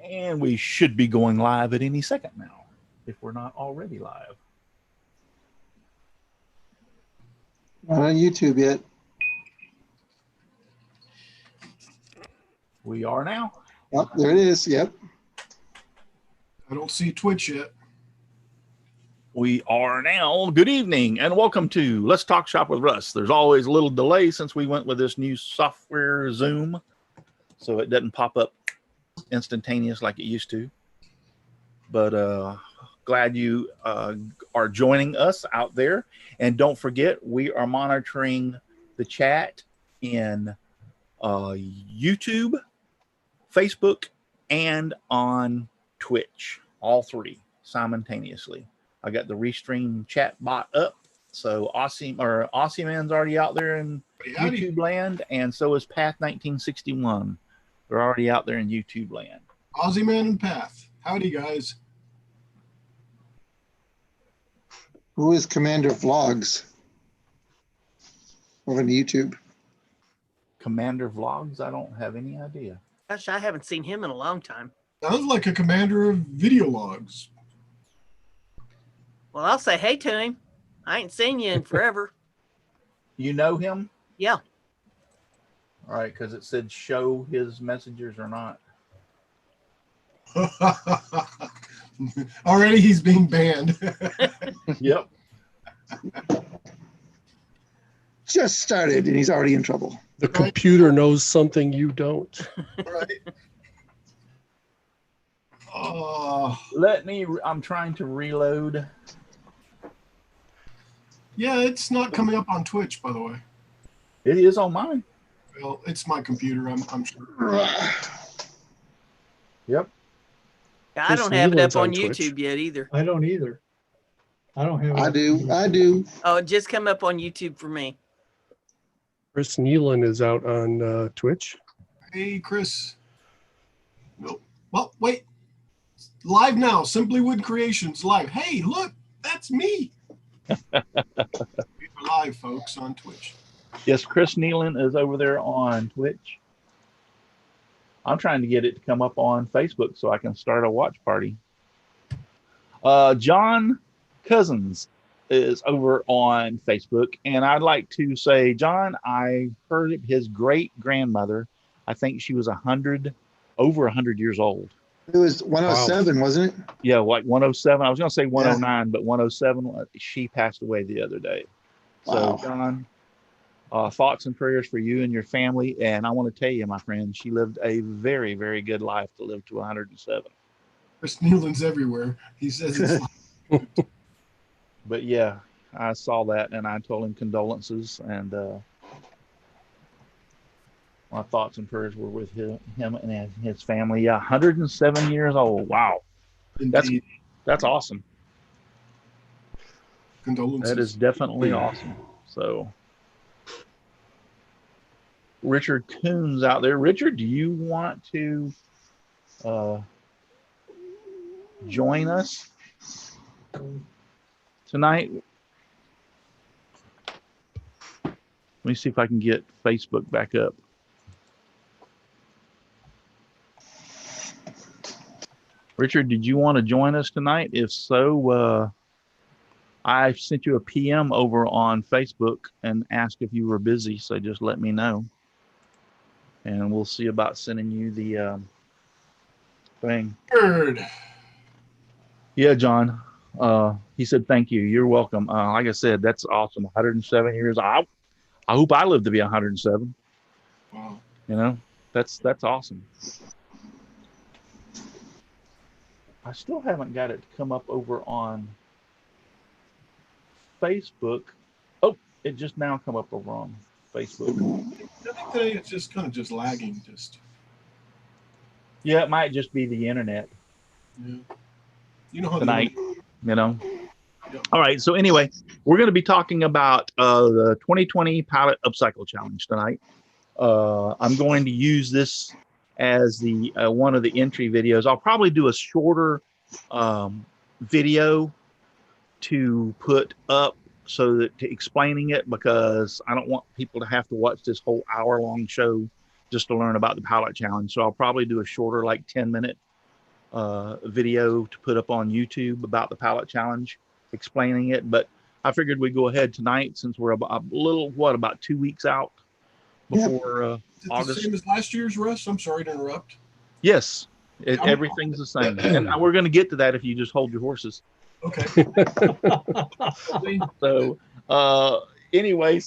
And we should be going live at any second now, if we're not already live. Not on YouTube yet. We are now. Oh, there it is. Yep. I don't see Twitch yet. We are now. Good evening and welcome to Let's Talk Shop with Russ. There's always a little delay since we went with this new software Zoom, so it doesn't pop up instantaneous like it used to. But glad you are joining us out there. And don't forget, we are monitoring the chat in YouTube, Facebook, and on Twitch. All three simultaneously. I got the Restream chat bot up. So Aussie Man's already out there in YouTube land, and so is Path 1961. They're already out there in YouTube land. Aussie Man and Path. Howdy, guys. Who is Commander Vlogs over on YouTube? Commander Vlogs? I don't have any idea. Gosh, I haven't seen him in a long time. Sounds like a commander of video logs. Well, I'll say hey to him. I ain't seen you in forever. You know him? Yeah. All right, because it said show his messengers or not. Already he's being banned. Yep. Just started and he's already in trouble. The computer knows something you don't. Right. I'm trying to reload. Yeah, it's not coming up on Twitch, by the way. It is on mine. Well, it's my computer, I'm sure. Yep. Yeah, I don't have it up on YouTube yet either. I don't either. I don't have it. I do. Oh, it just come up on YouTube for me. Chris Nealon is out on Twitch. Hey, Chris. Nope. Well, wait. Live now. Simply Wood Creations live. Hey, look, that's me. We're live, folks, on Twitch. Yes, Chris Nealon is over there on Twitch. I'm trying to get it to come up on Facebook so I can start a watch party. John Cousins is over on Facebook, and I'd like to say, John, I heard his great grandmother. I think she was over 100 years old. It was 107, wasn't it? Yeah, like 107. I was going to say 109, but 107. She passed away the other day. So, John, thoughts and prayers for you and your family. And I want to tell you, my friend, she lived a very, very good life to live to 107. Chris Nealon's everywhere. He says it's But yeah, I saw that and I told him condolences, and my thoughts and prayers were with him and his family. Yeah, 107 years old. Wow. indeed. That's awesome. Condolences. That is definitely awesome. So Richard Coons out there. Richard, do you want to join us tonight? Let me see if I can get Facebook back up. Richard, did you want to join us tonight? If so, I sent you a PM over on Facebook and asked if you were busy, so just let me know. And we'll see about sending you the thing. Bird. Yeah, John. He said, thank you. You're welcome. Like I said, that's awesome. 107 years. I hope I live to be 107. Wow. You know, that's awesome. I still haven't got it to come up over on Facebook. Oh, it just now come up over on Facebook. I think today it's just kind of just lagging. Yeah, it might just be the internet. Yeah. You know how tonight, you know. Yep. All right. So anyway, we're going to be talking about the 2020 Pallet Upcycle Challenge tonight. I'm going to use this as the one of the entry videos. I'll probably do a shorter video to put up so that explaining it, because I don't want people to have to watch this whole hour-long show just to learn about the Pallet Challenge. So I'll probably do a shorter, like 10-minute video to put up on YouTube about the pallet challenge, explaining it. But I figured we'd go ahead tonight since we're about 2 weeks out before Is it August. the same as last year's, Russ? I'm sorry to interrupt. Yes, everything's the same, and we're going to get to that if you just hold your horses. Okay. So anyway,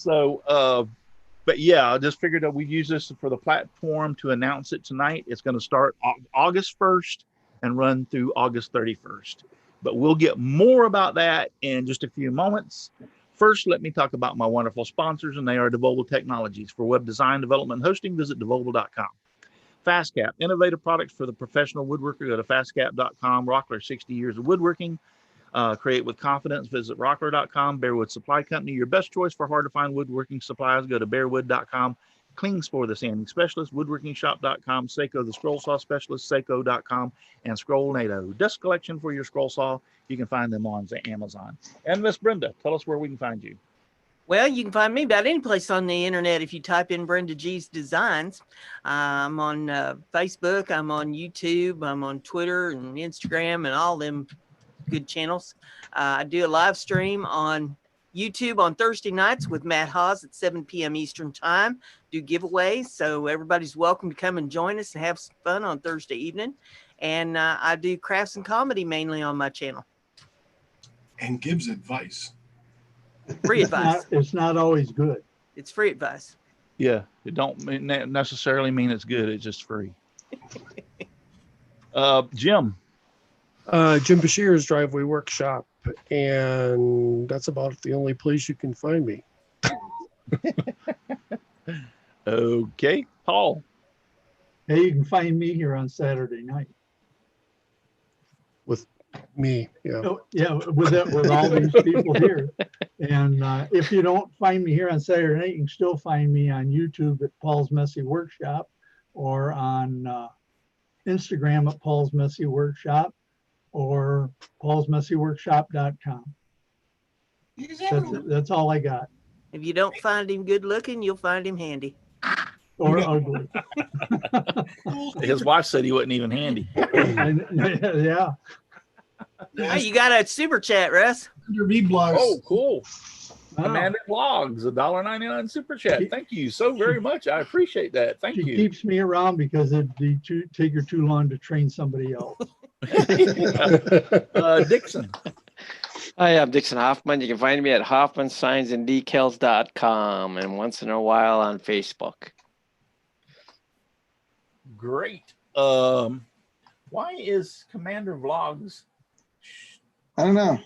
but yeah, I just figured that we'd use this for the platform to announce it tonight. It's going to start August 1st and run through August 31st. But we'll get more about that in just a few moments. First, let me talk about my wonderful sponsors, and they are Devol Technologies. For web design, development, and hosting, visit devol.com. FastCap, innovative products for the professional woodworker. Go to fastcap.com. Rockler, 60 years of woodworking. Create with confidence. Visit rockler.com. Bearwood Supply Company, your best choice for hard-to-find woodworking supplies. Go to bearwood.com. Klingspor, the sanding specialist. Woodworkingshop.com. Seiko, the scroll saw specialist. Seiko.com. And Scrollnado, desk collection for your scroll saw. You can find them on Amazon. And Miss Brenda, tell us where we can find you. Well, you can find me about any place on the internet if you type in Brenda G's Designs. I'm on Facebook. I'm on YouTube. I'm on Twitter and Instagram and all them good channels. I do a live stream on YouTube on Thursday nights with Matt Haas at 7 p.m. Eastern time. Do giveaways, so everybody's welcome to come and join us and have some fun on Thursday evening. And I do crafts and comedy mainly on my channel. And gives advice. Free advice. It's not always good. It's free advice. Yeah, it don't necessarily mean it's good. It's just free. Jim. Jim Bashir's Driveway Workshop, and that's about the only place you can find me. Okay, Paul. Hey, you can find me here on Saturday night. With me, yeah. Oh, yeah, with all these people here. And if you don't find me here on Saturday night, you can still find me on YouTube at Paul's Messy Workshop, or on Instagram at Paul's Messy Workshop, or paulsmessyworkshop.com. That's all I got. If you don't find him good looking, you'll find him handy. Or ugly. His wife said he wasn't even handy. Yeah. Hey, you got a super chat, Russ. Oh, cool. Wow. Commander Vlogs, $1.99 super chat. Thank you so very much. I appreciate that. Thank She you. keeps me around because it'd take her too long to train somebody else. Dixon. Hi, I'm Dixon Hoffman. You can find me at hoffmansignsandDecals.com and once in a while on Facebook. Great. Why is Commander Vlogs? I don't know.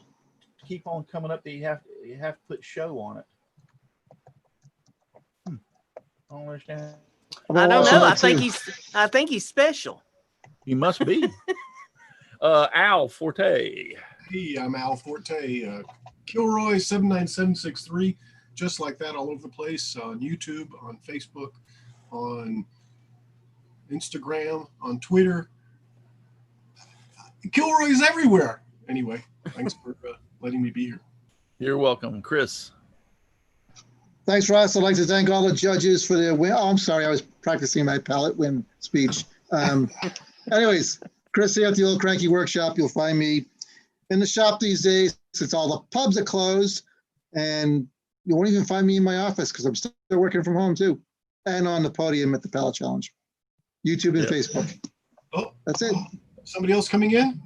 Keep on coming up that you have to put show on it. I don't understand. I don't know. I think he's special. You must be. Al Forte. Hey, I'm Al Forte. Kilroy 79763. Just like that, all over the place on YouTube, on Facebook, on Instagram, on Twitter. Kilroy's everywhere. Anyway, thanks for letting me be here. You're welcome, Chris. Thanks, Russ. I'd like to thank all the judges for their win. Oh, I'm sorry. I was practicing my palette win speech. Anyways, Chris here at the Old Cranky Workshop. You'll find me in the shop these days since all the pubs are closed, and you won't even find me in my office because I'm still working from home too, and on the podium at the Pallet Challenge, YouTube and Facebook. Oh, that's it. Somebody else coming in?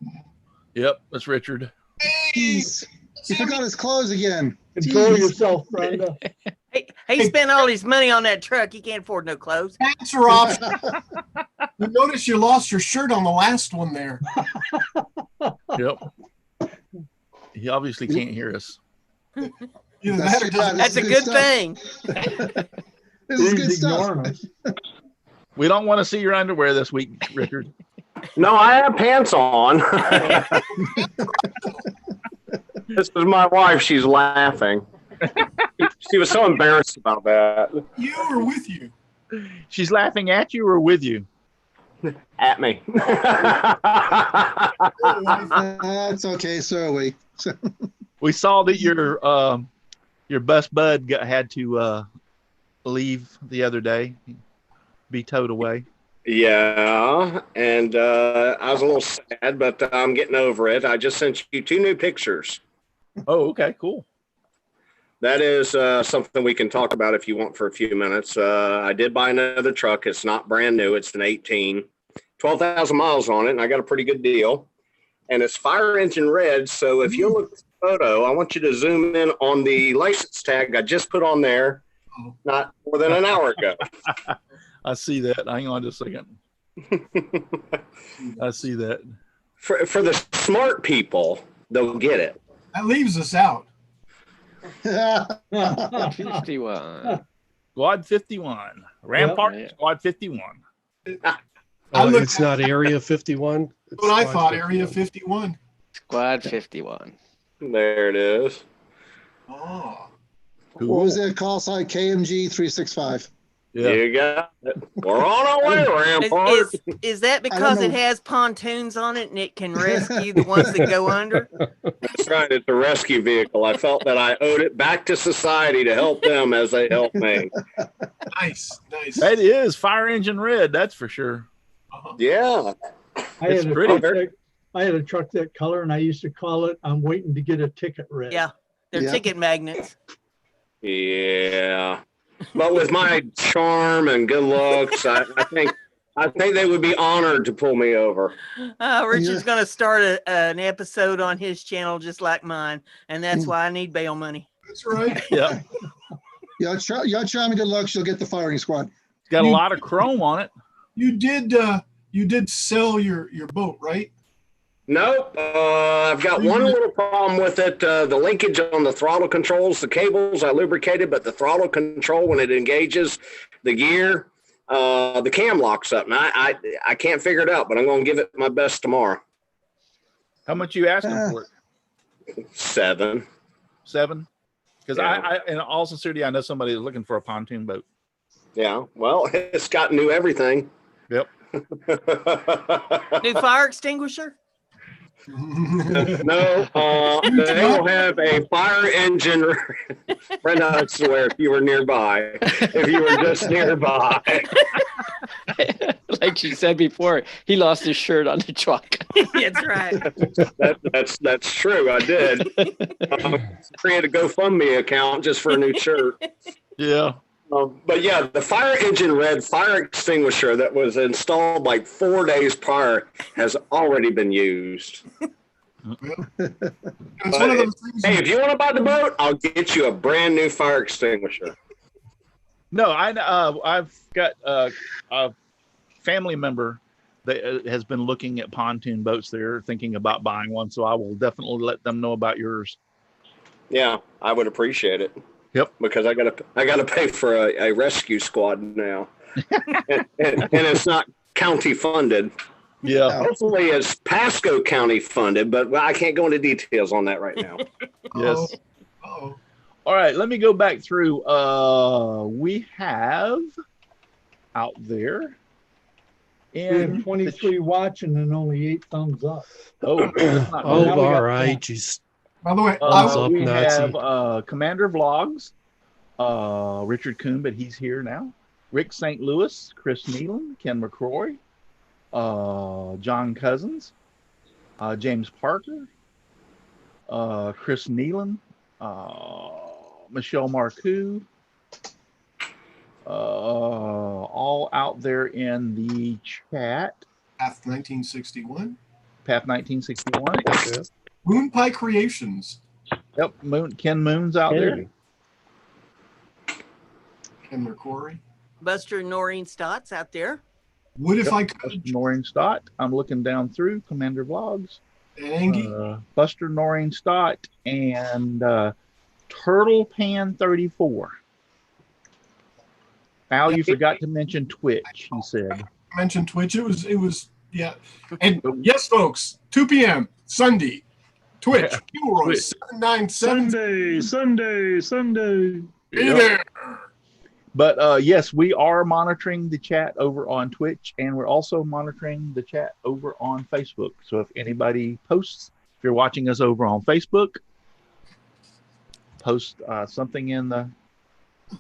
Yep, that's Richard. Jeez, he forgot his clothes again. Control yourself, Brenda. He spent all his money on that truck. He can't afford no clothes. Pants are off. You notice you lost your shirt on the last one there. Yep. He obviously can't hear us. That's a good thing. This is good stuff. We don't want to see your underwear this week, Richard. No, I have pants on. This is my wife. She's laughing. She was so embarrassed about that. You or with you? She's laughing at you or with you? At me. That's okay. So are we. We saw that your best bud had to leave the other day, be towed away. Yeah, and I was a little sad, but I'm getting over it. I just sent you 2 new pictures. Oh, okay, cool. That is something we can talk about if you want for a few minutes. I did buy another truck. It's not brand new. It's an 18, 12,000 miles on it, and I got a pretty good deal. And it's fire engine red. So if you look at the photo, I want you to zoom in on the license tag I just put on there not more than an hour ago. I see that. Hang on just a second. I see that. For the smart people, they'll get it. That leaves us out. 51. Squad 51. Rampart Yeah. Squad 51. It's not Area 51. It's What I Squad thought, 51. Area 51. Squad 51. There it is. Oh. Cool. What was that call sign? KMG 365. Yeah. You got it. We're on our way, Rampart. Is that because it know. has pontoons on it and it can rescue the ones that go under? That's right. It's a rescue vehicle. I felt that I owed it back to society to help them as they help me. Nice, nice. That is fire engine red, that's for sure. Yeah. I It's had, a pretty. truck that, I had a truck that color, and I used to call it, I'm waiting to get a ticket red. Yeah, they're Yeah. ticket magnets. Yeah. But with my charm and good looks, I think they would be honored to pull me over. Richard's going to start an episode on his channel just like mine, and that's why I need bail money. That's right. Yeah. Y'all charm and good luck. She'll get the firing squad. It's got a lot of chrome on it. You did sell your boat, right? Nope. I've got one little problem with it. The linkage on the throttle controls, the cables I lubricated, but the throttle control, when it engages the gear, the cam locks up. And I can't figure it out, but I'm going to give it my best tomorrow. How much you asking for it? 7. 7? Because Yeah. I, in all sincerity, I know somebody is looking for a pontoon boat. Yeah. Well, it's got new everything. Yep. New fire extinguisher? No, they will have a fire engine. Brenda, I swear, if you were nearby, if you were just nearby. Like she said before, he lost his shirt on the truck. That's right. That's true. I did. Create a GoFundMe account just for a new shirt. Yeah. But yeah, the fire engine red fire extinguisher that was installed like 4 days prior has already been used. It's one of those things. Hey, if you want to buy the boat, I'll get you a brand new fire extinguisher. No, I've got a family member that has been looking at pontoon boats. They're thinking about buying one, so I will definitely let them know about yours. Yeah, I would appreciate it. Yep. Because I gotta pay for a rescue squad now, and it's not county funded. Yeah. Hopefully, it's Pasco County funded, but I can't go into details on that right now. Yes. Oh. All right, let me go back through. We have out there. We have And 23 watching and only 8 thumbs up. oh, that's not Oh, bad. all right. Jeez. By the way, Thumbs up, We Nazi. have Commander Vlogs, Richard Kuhn, but he's here now. Rick St. Louis, Chris Nealon, Ken McCroy, John Cousins, James Parker, Chris Nealon, Michelle Marcoux, all out there in the chat. Path 1961. Path 1961. Yeah. Moon Pie Creations. Yep, Ken Moon's out there. Ken McCrory. Buster and Noreen Stott's out there. What if I could? Noreen Stott. I'm looking down through Commander Vlogs. Angie. Buster Noreen Stott and Turtle Pan 34. Al, you forgot to mention Twitch, he said. Mentioned Twitch. It was yeah. And yes, folks, 2 p.m. Sunday. Twitch. Kilroy Twitch. 797. Sunday. Be there. But yes, we are monitoring the chat over on Twitch, and we're also monitoring the chat over on Facebook. So if anybody posts, if you're watching us over on Facebook, post something in the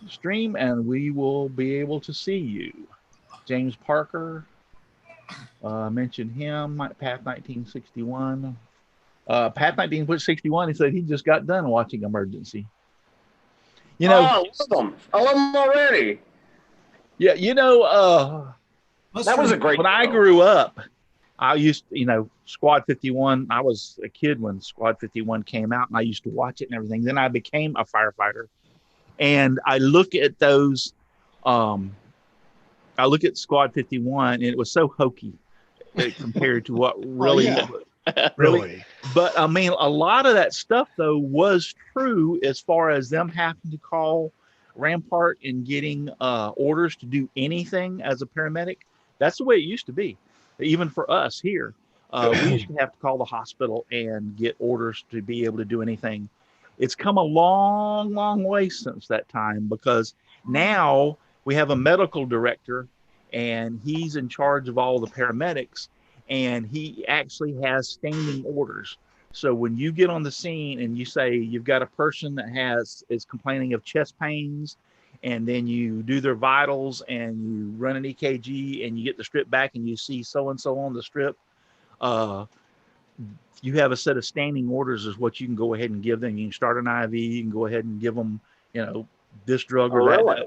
stream, and we will be able to see you. James Parker, Mentioned him, Path 1961. Path 1961, he said he just got done watching Emergency. You know, I love them already. yeah, you know, That was a great when I show. grew up, I used to, you know, Squad 51. I was a kid when Squad 51 came out, and I used to watch it and everything. Then I became a firefighter, and I look at those. I look at Squad 51, and it was so hokey compared to what really, Really? But I mean, a lot of that stuff though was true as far as them having to call Rampart and getting orders to do anything as a paramedic. That's the way it used to be, even for us here. We used to have to call the hospital and get orders to be able to do anything. It's come a long, long way since that time, because now we have a medical director and he's in charge of all the paramedics, and he actually has standing orders. So when you get on the scene and you say you've got a person that is complaining of chest pains, and then you do their vitals and you run an EKG and you get the strip back and you see so-and-so on the strip, you have a set of standing orders is what you can go ahead and give them. You can start an IV, you can go ahead and give them, you know, this drug or that. Really?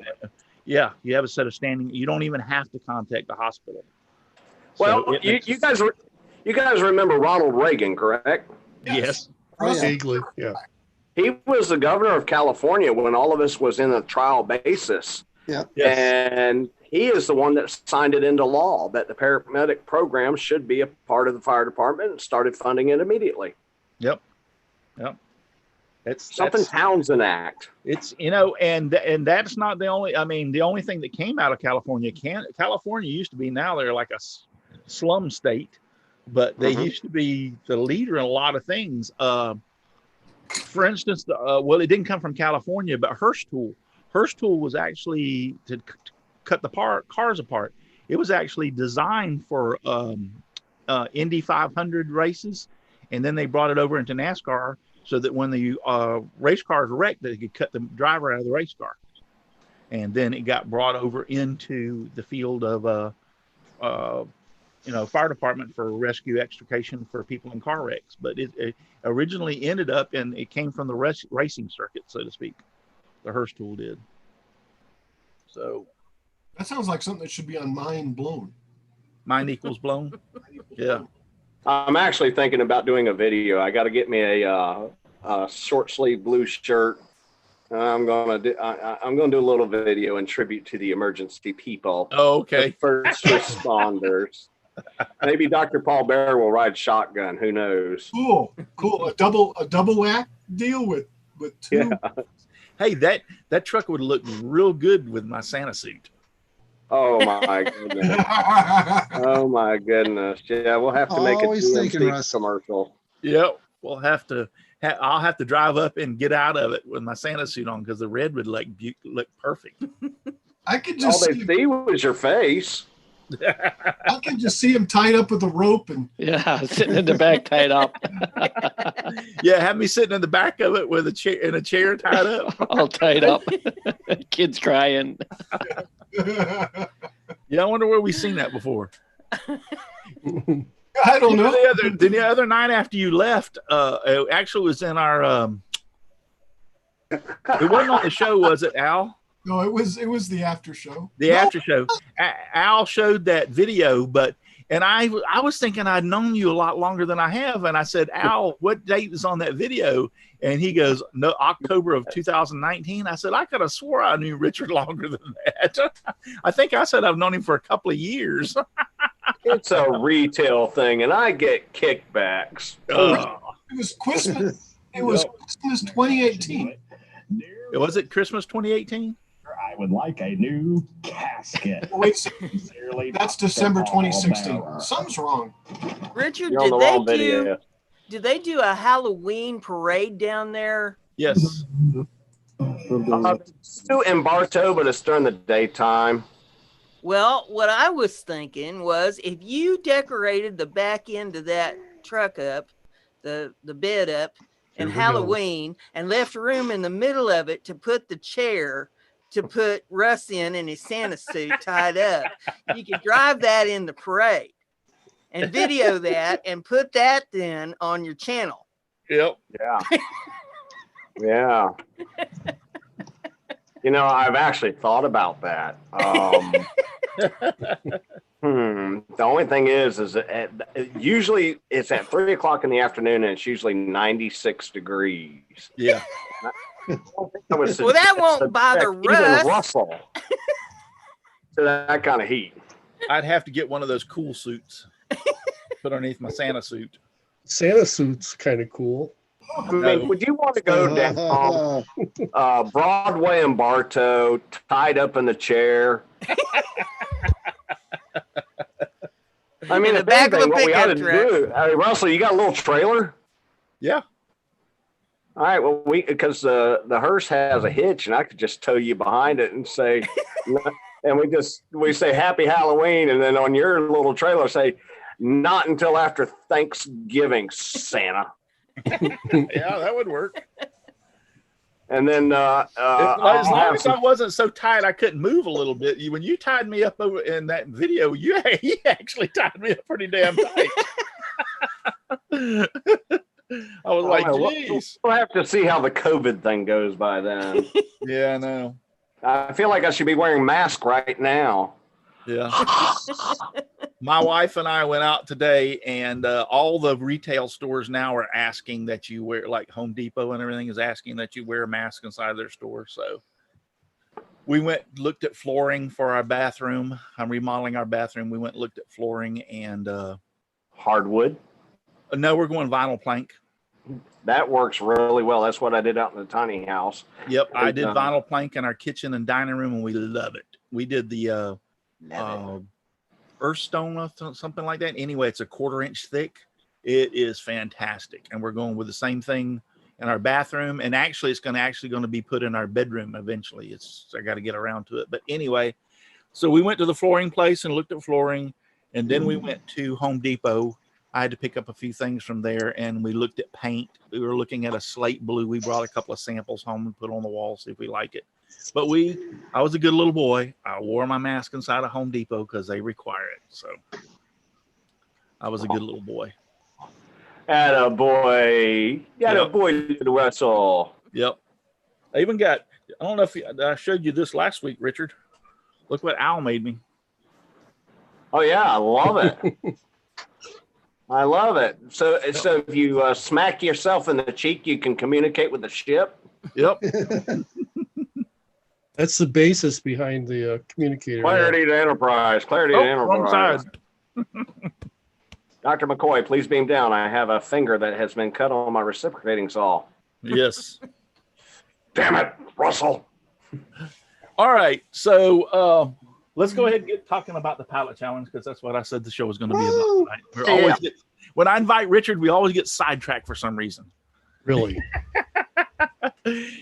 Yeah, you have a set of standing. You don't even have to contact the hospital. Well, So you guys remember Ronald Reagan, correct? yes. Oh, yeah. Vaguely, yeah. He was the governor of California when all of this was in a trial basis. Yeah. Yes. And he is the one that signed it into law that the paramedic program should be a part of the fire department, and started funding it immediately. Yep. Something Townsend Act. It's, you know, and that's not the only, I mean, the only thing that came out of California. California used to be, now they're like a slum state, but they used to be the leader in a lot of things. For instance, well, it didn't come from California, but Hearst Tool was actually to cut the cars apart. It was actually designed for Indy 500 races, and then they brought it over into NASCAR so that when the race cars wrecked, they could cut the driver out of the race car. And then it got brought over into the field of fire department for rescue extrication for people in car wrecks. But it originally ended up, and it came from the racing circuit, so to speak. The Hearst Tool did. So That sounds like something that should be on Mind Blown. Mind Equals Blown. Yeah. I'm actually thinking about doing a video. I got to get me a short sleeve blue shirt. I'm gonna do a little video in tribute to the emergency people. Oh, okay. The first responders. Maybe Dr. Paul Bear will ride shotgun. Who knows? Cool. A double act deal with two. Yeah. Hey, that truck would look real good with my Santa suit. Oh my goodness. Oh my goodness. Yeah, we'll have to make a Always thinking, DMC Russ. commercial. Yep. We'll have to. I'll have to drive up and get out of it with my Santa suit on, because the red would look perfect. I could All just they see was your face. I can just see him tied up with a rope and Yeah, sitting in the back tied up, Yeah, have me sitting in the back of it with a chair tied up. all tied up. Kids crying. Yeah, I wonder where we've seen that before. I don't know. The other night after you left, it actually was in our. It wasn't on the show, was it, Al? No, it was the after show. The after show. Al showed that video, and I was thinking I'd known you a lot longer than I have, and I said, Al, what date is on that video? And he goes, no, October of 2019. I said, I could have swore I knew Richard longer than that. I think I said I've known him for a couple of years. It's a retail thing, and I get kickbacks. It was Christmas. It was Christmas 2018. Was it Christmas 2018? I would like a new casket. Wait, Sincerely, that's December Paul 2016. Bearer. Something's wrong. Richard, You're on the wrong video. did they do a Halloween parade down there? Yes. Still in Bartow, but it's during the daytime. Well, what I was thinking was, if you decorated the back end of that truck up, the bed up, and Here we go. Halloween, and left room in the middle of it to put the chair to put Russ in his Santa suit tied up, you could drive that in the parade. and video that and put that then on your channel. Yep. Yeah. Yeah. You know, I've actually thought about that. The only thing is usually it's at 3 o'clock in the afternoon and it's usually 96 degrees. Yeah. Well, that won't bother even Russ. Russell to that kind of heat. I'd have to get one of those cool suits, put underneath my Santa suit. Santa suit's kind of cool. I mean, would you want to go down Broadway and Bartow, tied up in the chair? I mean, In the if back of anything, a what we ought to pickup do. I mean, Russell, you got a little trailer? Yeah. All right. Well, because the hearse has a hitch, and I could just tow you behind it and say, and we say Happy Halloween, and then on your little trailer say, not until after Thanksgiving, Santa. Yeah, that would work. And then as long as I wasn't so tight I couldn't move a little bit. When you tied me up over in that video, you actually tied me up pretty damn tight. I was like, geez. We'll have to see how the COVID thing goes by then. Yeah, I know. I feel like I should be wearing a mask right now. Yeah. My wife and I went out today, and all the retail stores now are asking that you wear, like Home Depot and everything is asking that you wear a mask inside their store. So we looked at flooring for our bathroom. I'm remodeling our bathroom. We went and looked at flooring and hardwood. No, we're going vinyl plank. That works really well. That's what I did out in the tiny house. Yep, I did vinyl plank in our kitchen and dining room, and we love it. We did the Earthstone or something like that. Anyway, it's a 1/4 inch thick. It is fantastic, and we're going with the same thing in our bathroom. And actually, it's going to be put in our bedroom eventually. I got to get around to it, but anyway. So we went to the flooring place and looked at flooring, and then we went to Home Depot. I had to pick up a few things from there, and we looked at paint. We were looking at a slate blue. We brought a couple of samples home and put on the wall, see if we like it. But I was a good little boy. I wore my mask inside of Home Depot because they require it. So I was a good little boy. Atta boy. Atta boy, Russell. Yep. I even got, I don't know if I showed you this last week, Richard. Look what Al made me. Oh, yeah. I love it. I love it. So if you smack yourself in the cheek, you can communicate with the ship. Yep. That's the basis behind the communicator. Clarity to Enterprise. Clarity to Enterprise. Dr. McCoy, please beam down. I have a finger that has been cut on my reciprocating saw. Yes. Damn it, Russell. All right. So let's go ahead and get talking about the pallet challenge, because that's what I said the show was going to be about. Right? When I invite Richard, we always get sidetracked for some reason. Really?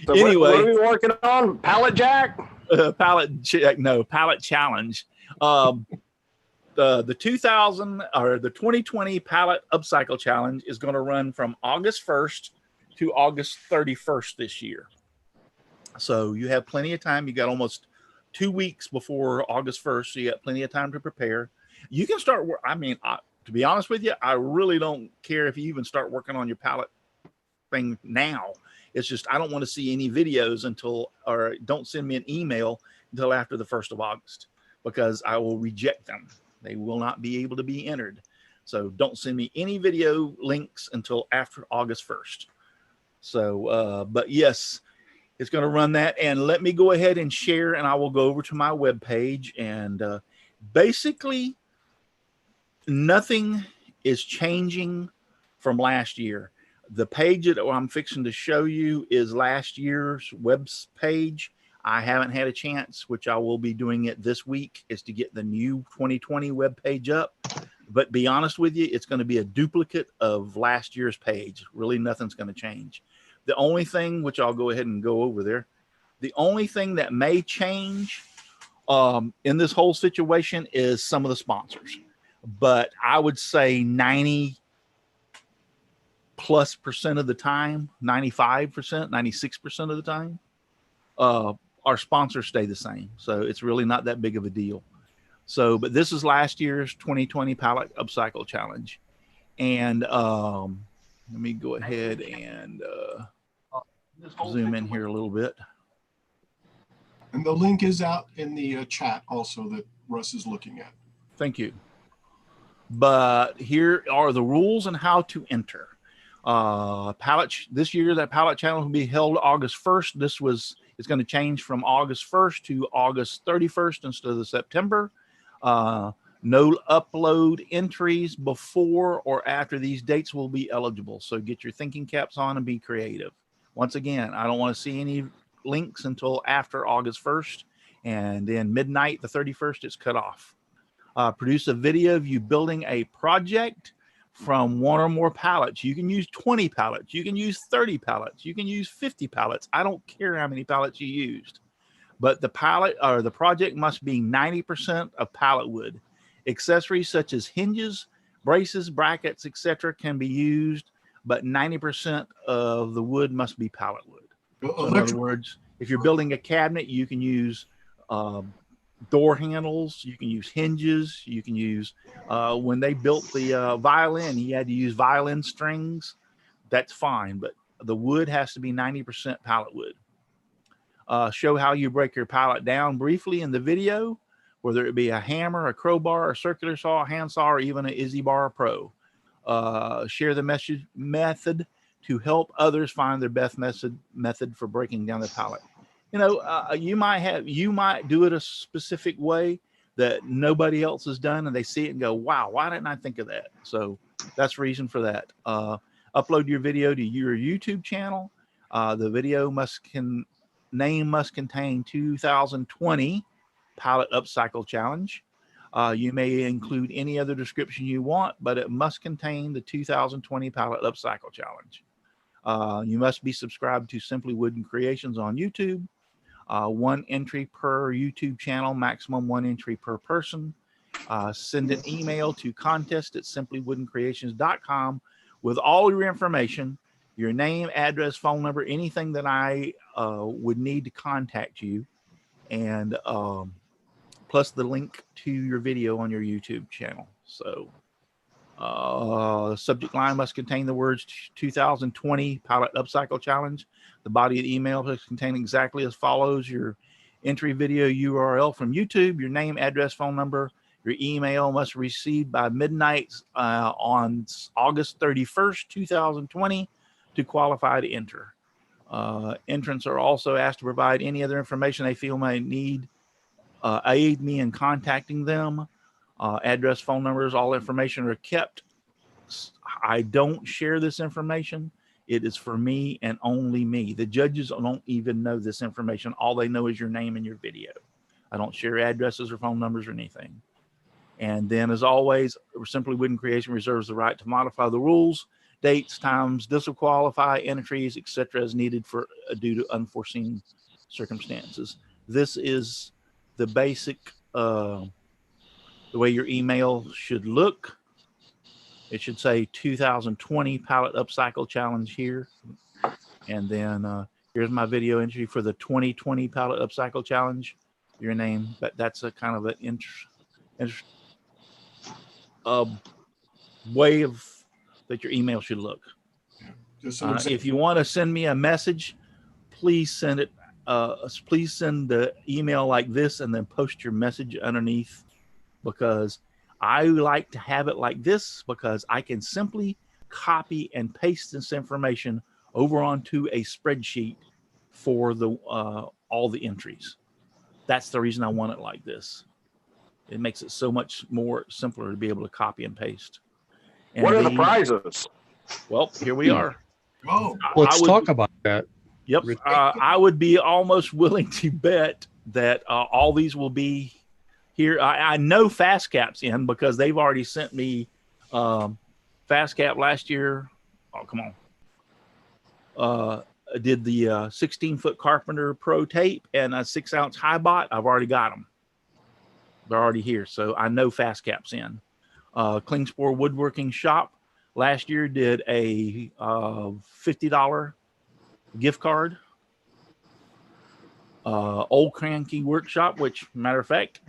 So anyway, what are we working on? Pallet jack? Pallet challenge. The 2020 Pallet Upcycle Challenge is going to run from August 1st to August 31st this year. So you have plenty of time. You got almost 2 weeks before August 1st, so you got plenty of time to prepare. You can start. To be honest with you, I really don't care if you even start working on your pallet thing now. It's just I don't want to see any videos or don't send me an email until after the 1st of August, because I will reject them. They will not be able to be entered. So don't send me any video links until after August 1st. So, but yes, it's going to run that. And let me go ahead and share, and I will go over to my webpage. And basically, nothing is changing from last year. The page that I'm fixing to show you is last year's web page. I haven't had a chance, which I will be doing it this week, is to get the new 2020 web page up. But be honest with you, it's going to be a duplicate of last year's page. Really, nothing's going to change. The only thing, which I'll go ahead and go over there, the only thing that may change in this whole situation is some of the sponsors. But I would say 90+% of the time, 95%, 96% of the time, our sponsors stay the same. So it's really not that big of a deal. So, but this is last year's 2020 Pallet Upcycle Challenge. And let me go ahead and zoom in here a little bit. And the link is out in the chat also that Russ is looking at. Thank you. But here are the rules and how to enter. This year, that Pallet Challenge will be held August 1st. It's going to change from August 1st to August 31st instead of September. No upload entries before or after these dates will be eligible. So get your thinking caps on and be creative. Once again, I don't want to see any links until after August 1st, and then midnight the 31st, it's cut off. Produce a video of you building a project from one or more pallets. You can use 20 pallets. You can use 30 pallets. You can use 50 pallets. I don't care how many pallets you used. But the pallet or the project must be 90% of pallet wood. Accessories such as hinges, braces, brackets, etc. can be used, but 90% of the wood must be pallet wood. So in other words, if you're building a cabinet, you can use door handles, you can use hinges, you can use, when they built the violin, he had to use violin strings. That's fine, but the wood has to be 90% pallet wood. Show how you break your pallet down briefly in the video, whether it be a hammer, a crowbar, a circular saw, a handsaw, or even an Izzy Bar Pro. Share the method to help others find their best method for breaking down the pallet. You know, you might do it a specific way that nobody else has done, and they see it and go, wow, why didn't I think of that? So that's the reason for that. Upload your video to your YouTube channel. The video name must contain 2020 Pallet Upcycle Challenge. You may include any other description you want, but it must contain the 2020 Pallet Upcycle Challenge. You must be subscribed to Simply Wooden Creations on YouTube. 1 entry per YouTube channel, maximum 1 entry per person. Send an email to contest@simplywoodencreations.com with all your information, your name, address, phone number, anything that I would need to contact you, and plus the link to your video on your YouTube channel. So the subject line must contain the words 2020 Pallet Upcycle Challenge. The body of the email must contain exactly as follows: your entry video URL from YouTube, your name, address, phone number. Your email must be received by midnight on August 31st, 2020 to qualify to enter. Entrants are also asked to provide any other information they feel may need aid me in contacting them. Address, phone numbers, all information are kept. I don't share this information. It is for me and only me. The judges don't even know this information. All they know is your name and your video. I don't share addresses or phone numbers or anything. And then, as always, Simply Wooden Creation reserves the right to modify the rules, dates, times, disqualify entries, etc., as needed for due to unforeseen circumstances. This is the basic, the way your email should look. It should say 2020 Pallet Upcycle Challenge here. And then here's my video entry for the 2020 Pallet Upcycle Challenge. Your name, but that's a kind of an way of that your email should look. If you want to send me a message, please send it. Please send the email like this and then post your message underneath, because I like to have it like this because I can simply copy and paste this information over onto a spreadsheet for the all the entries. That's the reason I want it like this. It makes it so much more simpler to be able to copy and paste. And what are the prizes? Well, here we are. Oh, let's talk about that. Yep. I would be almost willing to bet that all these will be here. I know Fast Cap's in because they've already sent me Fast Cap last year. Oh, come on. Did the 16-foot Carpenter Pro tape and a 6-ounce high bot. I've already got them. They're already here. So I know Fast Cap's in. Klingspor Woodworking Shop last year did a $50 gift card. Old Cranky Workshop, which, matter of fact,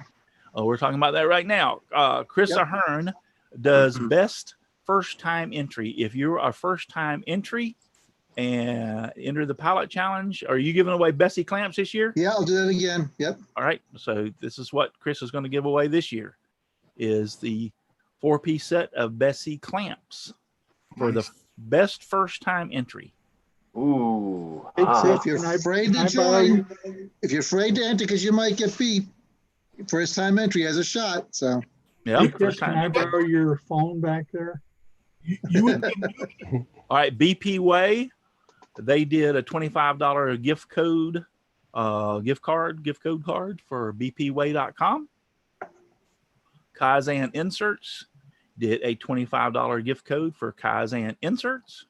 Oh, we're talking about that right now. Chris Ahern does best first time entry. If you're a first time entry and enter the pallet challenge, are you giving away Bessie clamps this year? Yeah, I'll do that again. Yep. All right. So this is what Chris is going to give away this year is the 4-piece set of Bessie clamps for the best first time entry. Ooh. So if you're afraid to join, if you're afraid to enter because you might get beat, first time entry has a shot. So yeah, Hey, Chris, can I borrow your phone back there? You would All right, BP Way, they did a $25 gift code card for bpway.com. Kaizen Inserts did a $25 gift code for Kaizen Inserts.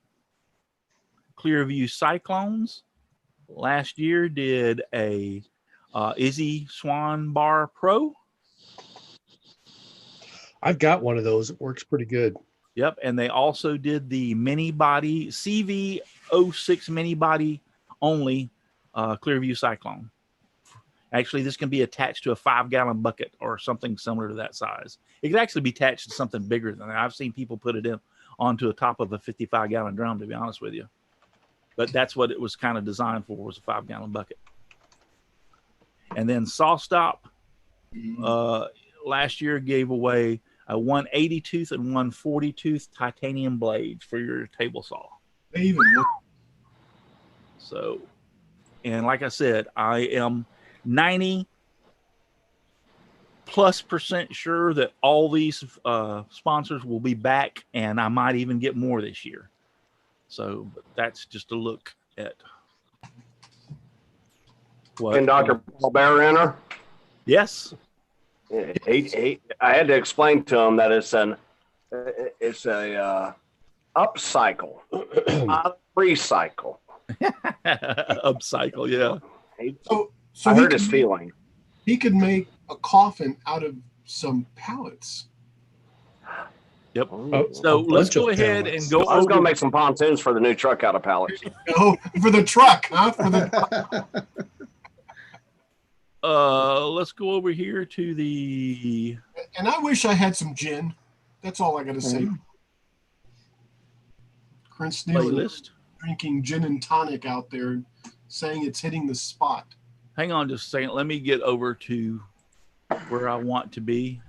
Clearview Cyclones last year did a Izzy Swan Bar Pro. I've got one of those. It works pretty good. Yep, and they also did the mini body CV06 mini body only Clearview Cyclone. Actually, this can be attached to a 5-gallon bucket or something similar to that size. It could actually be attached to something bigger than that. I've seen people put it in onto the top of a 55-gallon drum, to be honest with you. But that's what it was kind of designed for, was a 5-gallon bucket. And then SawStop last year gave away a 180 tooth and 140 tooth titanium blades for your table saw. they even look. So, and like I said, I am 90+% sure that all these sponsors will be back, and I might even get more this year. So, but that's just a look at what. Can Dr. Paul Bear enter? Yes. I had to explain to him that it's a upcycle, not a recycle. Upcycle, yeah. So I he heard could his make- feeling. He could make a coffin out of some pallets. Yep. Oh, So a let's bunch go of ahead pallets. and go I was going to over. make some pontoons for the new truck out of pallets. Oh, for the truck, huh? For the Let's go over here to the. and I wish I had some gin. That's all I got to say. Chris Neal Playlist. drinking gin and tonic out there, saying it's hitting the spot. Hang on just a second. Let me get over to where I want to be.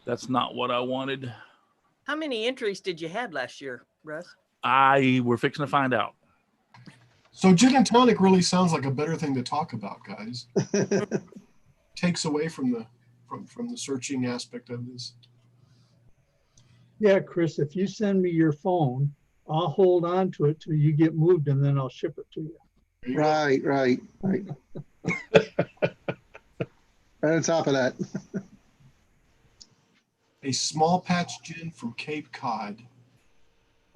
That's not what I wanted. How many entries did you have last year, Russ? We're fixing to find out. So gin and tonic really sounds like a better thing to talk about, guys. Takes away from the searching aspect of this. Yeah, Chris, if you send me your phone, I'll hold on to it till you get moved and then I'll ship it to you. There you go. Right. Right on top of that. A small patch gin from Cape Cod.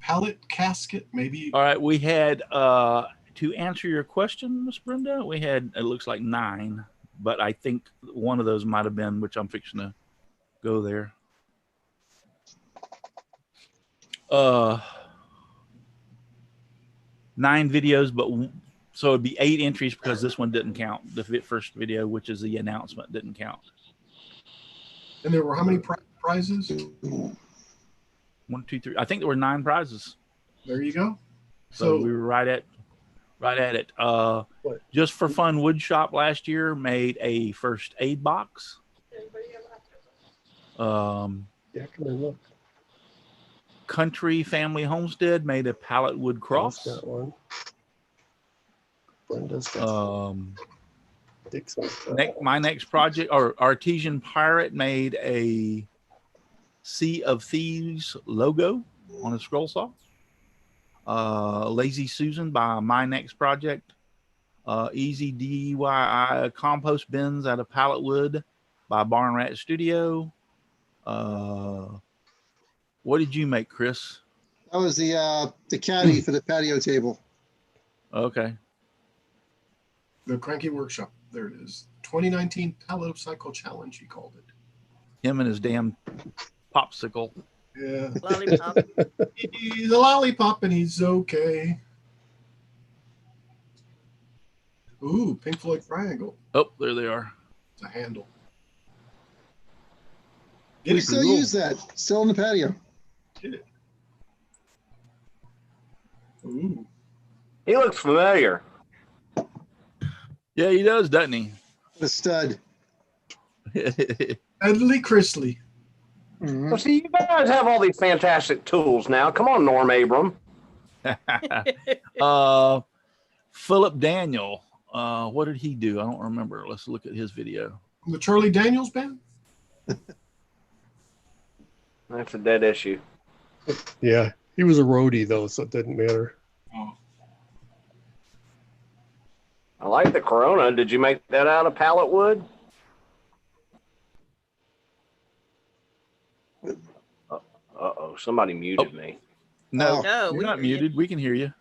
Pallet casket, maybe. All right. We had, to answer your question, Miss Brenda, we had, it looks like 9, but I think one of those might have been, which I'm fixing to go there. 9 videos, but so it'd be 8 entries because this one didn't count. The first video, which is the announcement, didn't count. And there were how many prizes? 1, 2, 3. I think there were 9 prizes. There you go. So we were right at it. Just for Fun Wood Shop last year made a first aid box. Yeah, come and look. Country Family Homestead made a pallet wood cross. Brenda's got one. Brenda's got Dixon's got My next project, or Artesian Pirate, made a Sea of Thieves logo on a scroll saw. Lazy Susan by My Next Project. Easy DIY compost bins out of pallet wood by Barn Rat Studio. What did you make, Chris? That was the caddy for the patio table. Okay. The Cranky Workshop. There it is. 2019 Pallet Up Cycle Challenge, he called it. Him and his damn popsicle. Yeah. Lollipop. He's a lollipop and he's okay. Ooh, Pink Floyd triangle. Oh, there they are. It's a handle. We still use that. Still in the patio. Get it. Ooh. He looks familiar. Yeah, he does, doesn't he? The stud. Edley Chrisley. Mhm. Well, see, you guys have all these fantastic tools now. Come on, Norm Abram. Philip Daniel. What did he do? I don't remember. Let's look at his video. The Charlie Daniels band? That's a dead issue. Yeah, he was a roadie though, so it didn't matter. Oh. I like the Corona. Did you make that out of pallet wood? Uh-oh, somebody muted me. No, No, you're we not hear you. muted. We can hear you.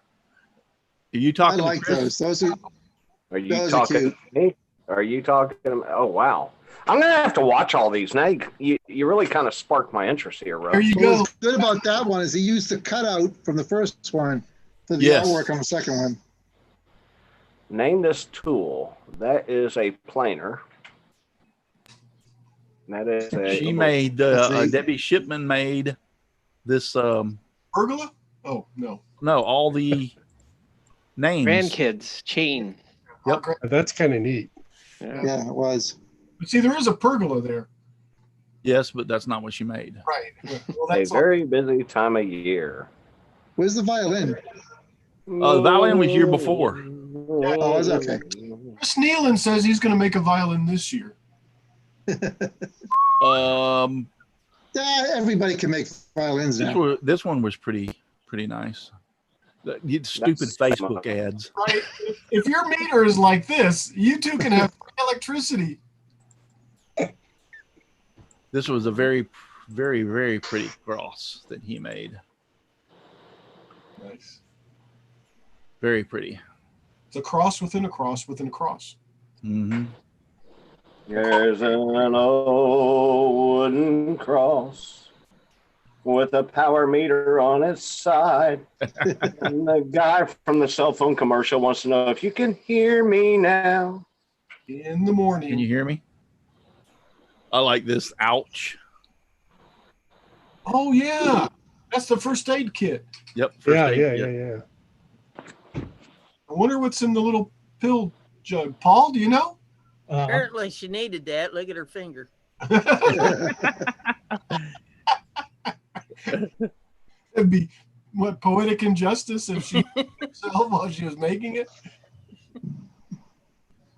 Are you I talking like to Chris? those. Those are Are you Those are talking cute. to me? Are you talking to me? Oh, wow. I'm going to have to watch all these. Now, you really kind of sparked my interest here, There Russ. you what go. was good about that one is he used the cutout from the first one for the Yes. artwork on the second one. Name this tool. That is a planer. That is a... She made, Let's see. Debbie Shipman made this, Pergola? Oh, no. no, all the names. Grandkids, chain. Yep. That's kind of neat. Yeah. Yeah, it was. But see, there is a pergola there. Yes, but that's not what she made. Right. Well, a that's very busy time of year. Where's the violin? The violin was year before. Oh, it's okay. Chris Nealon says he's going to make a violin this year. Yeah, everybody can make violins now. This one was pretty nice. Stupid That's- Facebook ads. Right? If your meter is like this, you two can have free electricity. This was a very, very, very pretty cross that he made. Nice. Very pretty. It's a cross within a cross within a cross. Mm-hmm. There's an old wooden cross with a power meter on its side. And the guy from the cell phone commercial wants to know if you can hear me now. In the morning. Can you hear me? I like this. Ouch. Oh, yeah. That's the first aid kit. Yep. Yeah, aid kit. yeah. I wonder what's in the little pill jug. Paul, do you know? Apparently, she needed that. Look at her finger. It'd be what poetic injustice if she herself while she was making it.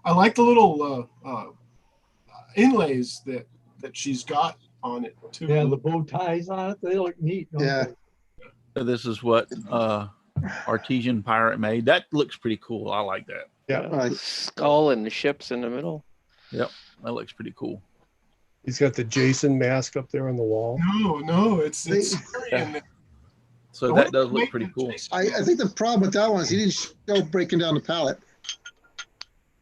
I like the little inlays that she's got on it too. Yeah, the bow ties on it, they look neat. Don't Yeah. they? So this is what Artesian Pirate made. That looks pretty cool. I like that. Yeah. Right. Skull and the ships in the middle. That looks pretty cool. He's got the Jason mask up there on the wall. No, it's Syrian. So that does look pretty cool. I think the problem with that one is he didn't show breaking down the pallet.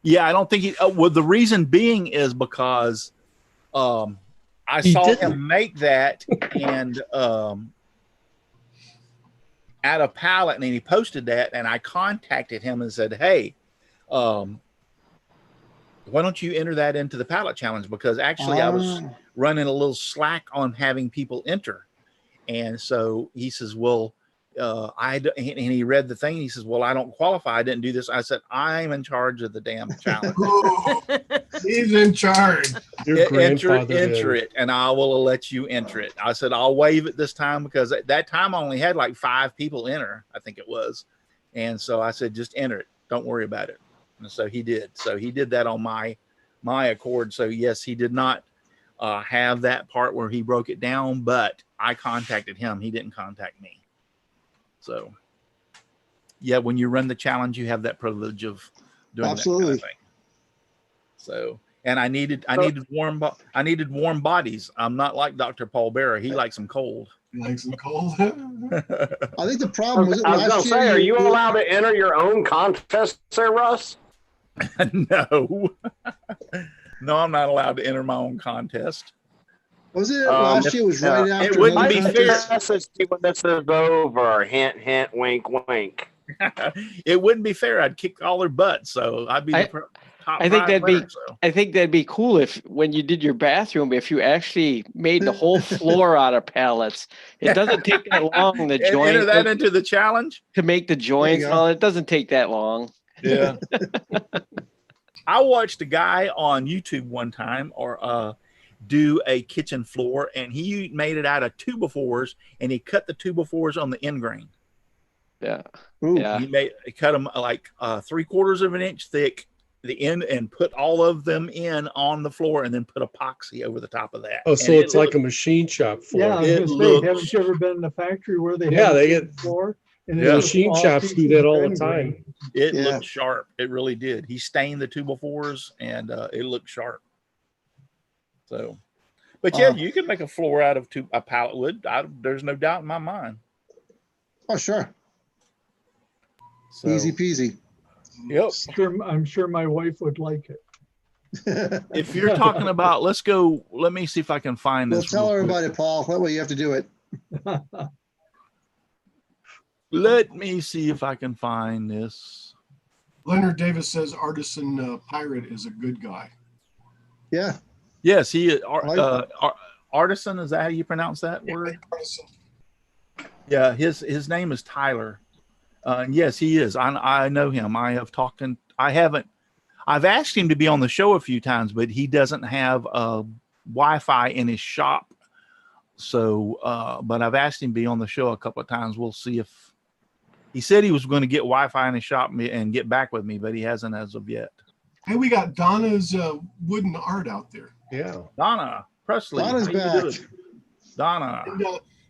Yeah, I don't think he. Well, the reason being is because I He saw didn't. him make that and at a pallet, and he posted that, and I contacted him and said, "Hey, why don't you enter that into the pallet challenge?" Because actually, I was running a little slack on having people enter, and so he says, "Well." And he read the thing. He says, "Well, I don't qualify. I didn't do this." I said, "I'm in charge of the damn challenge. Oh, he's in charge. Your enter grandfather it, and I will let you enter it." I said, "I'll waive it this time," because at that time I only had like 5 people enter, I think it was. And so I said, "Just enter it. Don't worry about it." And so he did. So he did that on my accord. So yes, he did not have that part where he broke it down, but I contacted him. He didn't contact me. So, yeah, when you run the challenge, you have that privilege of doing Absolutely. that kind of thing. So, and I needed warm bodies. I'm not like Dr. Paul Bearer. He likes them cold. He likes them cold. I think the problem was I was going last to year. say, are you allowed to enter your own contest there, Russ? No, no, I'm not allowed to enter my own contest. Was it last year? Was right it after wouldn't another be contest? fair. Message when this is over. Hint, hint, wink, wink. It wouldn't be fair. I'd kick all their butts, so I'd be the top I think five that'd be winner, so. I think that'd be cool if when you did your bathroom, if you actually made the whole floor out of pallets. It doesn't take that long. The And joint enter that into the challenge. to make the joints and go. all. It doesn't take that long. Yeah. I watched a guy on YouTube one time do a kitchen floor, and he made it out of 2x4s, and he cut the 2x4s on the end grain. Yeah. Ooh. Yeah. He cut them like 3/4 of an inch thick, the end, and put all of them in on the floor, and then put epoxy over the top of that. Oh, so And it's like a machine shop floor. Yeah, I was It gonna say, looks- haven't you ever been in a factory where they Yeah, have they a get- floor? And Yeah. it's Machine all shops do pieces that of all the bend time. grain. It Yeah. looked sharp. It really did. He stained the 2x4s, and it looked sharp. So, but yeah, you can make a floor out of a pallet wood. There's no doubt in my mind. Oh, sure. So, Easy peasy. Yep. I'm sure my wife would like it. If you're talking about, let's go. Let me see if I can find Well, this. tell her real quick. about it, Paul. That way you have to do it. Let me see if I can find this. Leonard Davis says Artisan Pirate is a good guy. Yeah. Yes, he is. like Artisan. Is that how you pronounce that word? Artisan. Yeah, his name is Tyler. And yes, he is. I know him. I have talked and I haven't. I've asked him to be on the show a few times, but he doesn't have Wi-Fi in his shop. So, but I've asked him to be on the show a couple of times. We'll see if he said he was going to get Wi-Fi in his shop and get back with me, but he hasn't as of yet. Hey, we got Donna's wooden art out there. Yeah. Donna Presley. Donna's how you back. doing? Donna.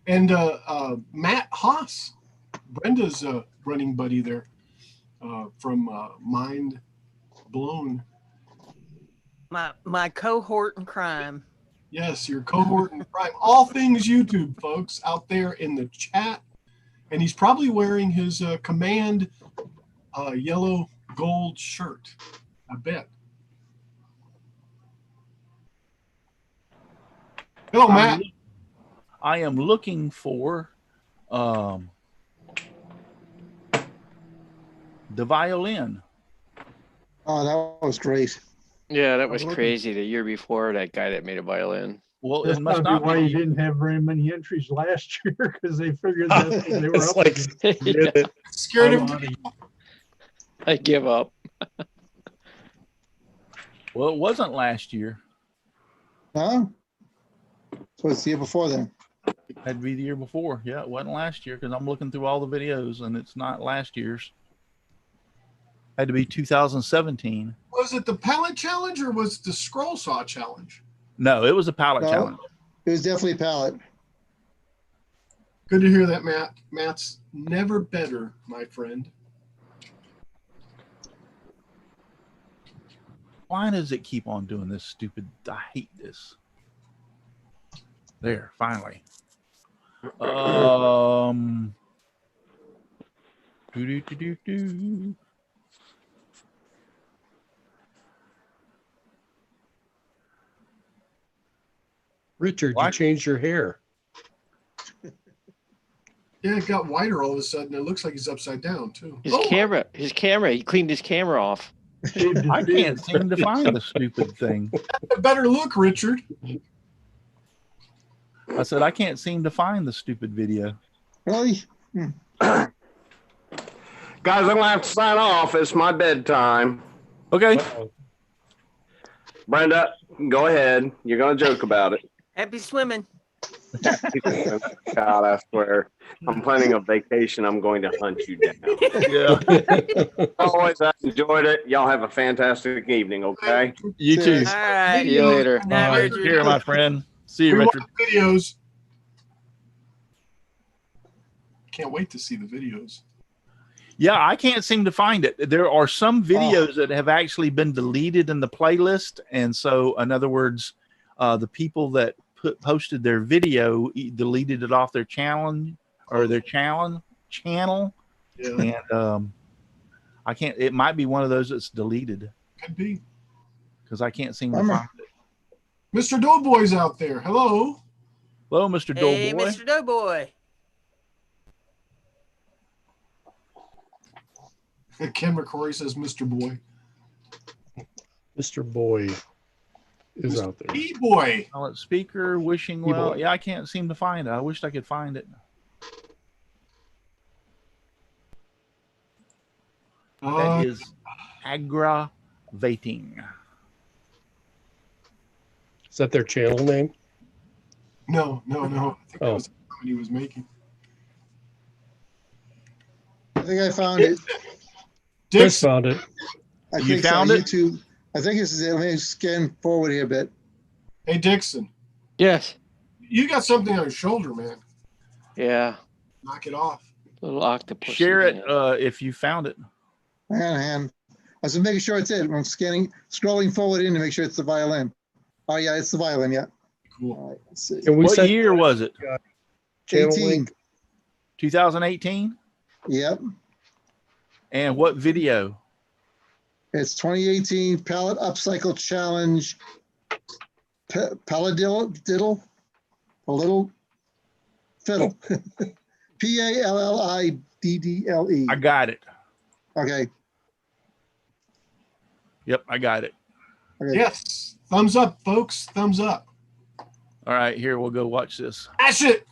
And Matt Haas, Brenda's running buddy there from Mind Blown. My cohort in crime. Yes, your cohort in crime. All things YouTube, folks, out there in the chat. And he's probably wearing his Command yellow gold shirt. I bet. Hello, Matt. I am looking for the violin. Oh, that was great. Yeah, that was looking. crazy. The year before, that guy that made a violin. Well, That's it must probably not why you be. didn't have very many entries last year, because they figured that's what they were It's up like, against. Yeah, Scared him. I give up. Well, it wasn't last year. No? So it's the year before then. It had to be the year before. Yeah, it wasn't last year because I'm looking through all the videos and it's not last year's. Had to be 2017. Was it the pallet challenge or was it the scroll saw challenge? No, it was a pallet No. challenge. It was definitely pallet. Good to hear that, Matt. Matt's never better, my friend. Why does it keep on doing this stupid? I hate this. There, finally. Do. Richard, you What? changed your hair. Yeah, it got whiter all of a sudden. It looks like he's upside down, too. His Oh, camera, he cleaned his camera off. Shaved his I beard. can't seem to find the stupid thing. a better look, Richard. I said I can't seem to find the stupid video. Really? Guys, I'm gonna have to sign off. It's my bedtime. Okay. Uh-oh. Brenda, go ahead. You're gonna joke about it. Happy swimming. God, I swear. I'm planning a vacation. I'm going to hunt you down. Yeah. Always, I enjoyed it. Y'all have a fantastic evening, okay? You too. Cheers. All right. See you later. Night, Bye. Richard. Here, my friend. See you, We Richard. want videos. Can't wait to see the videos. Yeah, I can't seem to find it. There are some videos that have actually been deleted in the playlist. And so, in other words, the people that posted their video deleted it off their channel or their channel. Yeah, And I can't, it might be one of those that's deleted could be. because I can't seem to Bummer. find it. Mr. Doughboy's out there. Hello. Hello, Mr. Hey, Doughboy. Mr. Doughboy. Ken McCrory says Mr. Boy. Mr. Boy is out there. E-Boy. Pallet speaker, wishing well. E-boy. Yeah, I can't seem to find it. I wished I could find it. That is aggravating. Is that their channel name? No. I think that Oh. was the comment he was making. I think I found it. Chris Dixon. found it. I You think found so. it? YouTube. I think this is it. Let me scan forward here a bit. Hey, Dixon. Yes. You got something on your shoulder, man. Yeah. Knock it off. Little octopus. Share in it there. if you found it. Hang on. I was making sure it's it. I'm scrolling forward in to make sure it's the violin. Oh yeah, it's the violin. Yeah. Cool. All right. Let's see. Can we What send year was it? channel 18. link? 2018? Yep. And what video? It's 2018 Pallet Upcycle Challenge. Palladiddle? A little fiddle. Palliddle. I got it. Okay. Yep, I got it. Okay. Yes. Thumbs up, folks. Thumbs up. All right, here, we'll go watch this. Ash it.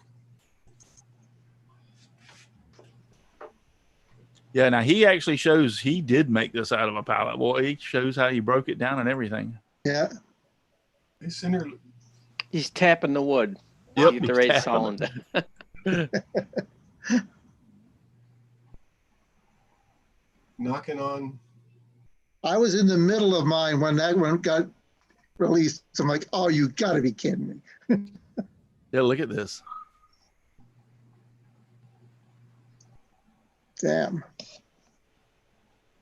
Yeah, now he actually shows he did make this out of a pallet. Boy, he shows how he broke it down and everything. Yeah. He's in there. He's tapping the wood. Yep, Get the he's right tapping sound. Knocking on. I was in the middle of mine when that one got released. I'm like, oh, you got to be kidding me. Yeah, look at this. Damn.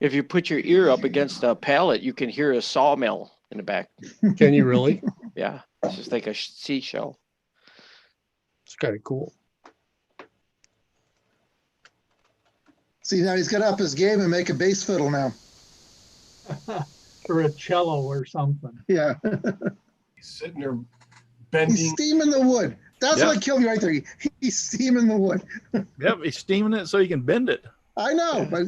If you put your ear up against a pallet, you can hear a sawmill in the back. Can you really? Yeah. It's just like a seashell. It's kind of cool. See, now he's got to up his game and make a bass fiddle now. Or a cello or something. Yeah. He's sitting there He's bending. steaming the wood. That's Yep. what killed me right there. He's steaming the wood. Yep, he's steaming it so he can bend it. I know, but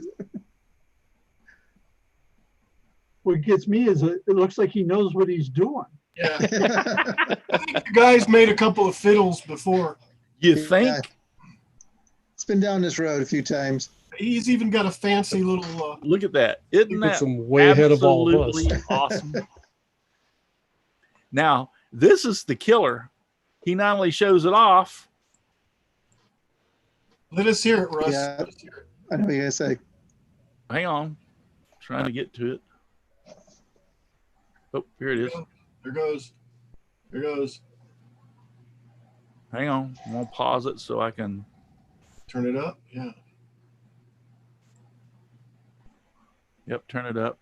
What gets me is it looks like he knows what he's doing. Yeah. I think the guy's made a couple of fiddles before. You think? Yeah. It's been down this road a few times. He's even got a fancy little. Look at that. Isn't He that puts him way ahead of all of us. absolutely awesome? Now, this is the killer. He not only shows it off, Let us hear it, Russ. Yeah. Let us hear it. I know what you're going to say. hang on, trying to get to it. Oh, here it is. There goes. There goes. Hang on, I'm gonna pause it so I can. Turn it up. Yeah. Yep, turn it up.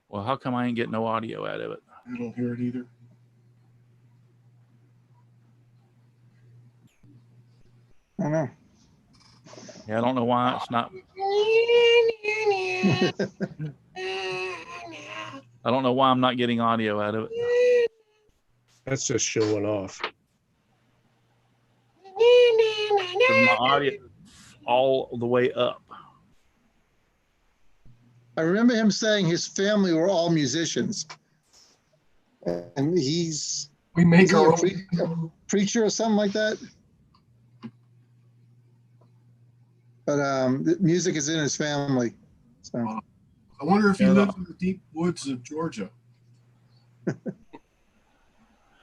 Well, how come I ain't getting no audio out of it? I don't hear it either. I don't know. Yeah, I don't know why it's not. I don't know why I'm not getting audio out of it. That's just showing off. 'Cause my audio all the way up. I remember him saying his family were all musicians. And he's We make is he our a, own. a preacher or something like that. But the music is in his family. So I wonder if he Yeah. lives in the deep woods of Georgia. but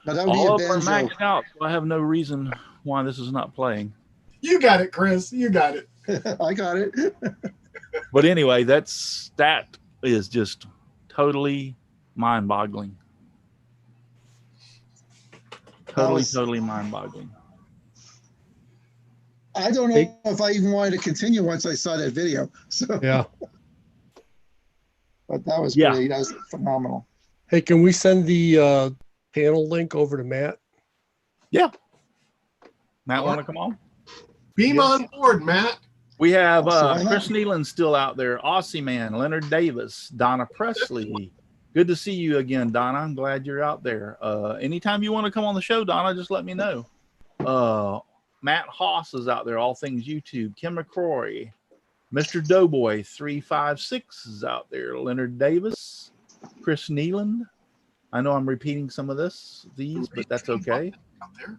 that would be All a of them are banjo. maxed out, so I have no reason why this is not playing. You got it, Chris. You got it. I got it. But anyway, that is just totally mind-boggling. Totally mind-boggling. I don't know Hey. if I even wanted to continue once I saw that video. So, Yeah. but that was Yeah. great. That was phenomenal. Hey, can we send the panel link over to Matt? Matt, want to come on? Beam Yes. on board, Matt. We have Awesome. Chris Nealon still out there, Aussie Man, Leonard Davis, Donna Presley. Good to see you again, Donna. I'm glad you're out there. Anytime you want to come on the show, Donna, just let me know. Matt Haas is out there, all things YouTube. Kim McCrory, Mr. Doughboy 356 is out there. Leonard Davis, Chris Nealand. I know I'm repeating some of these, but that's okay. Out there.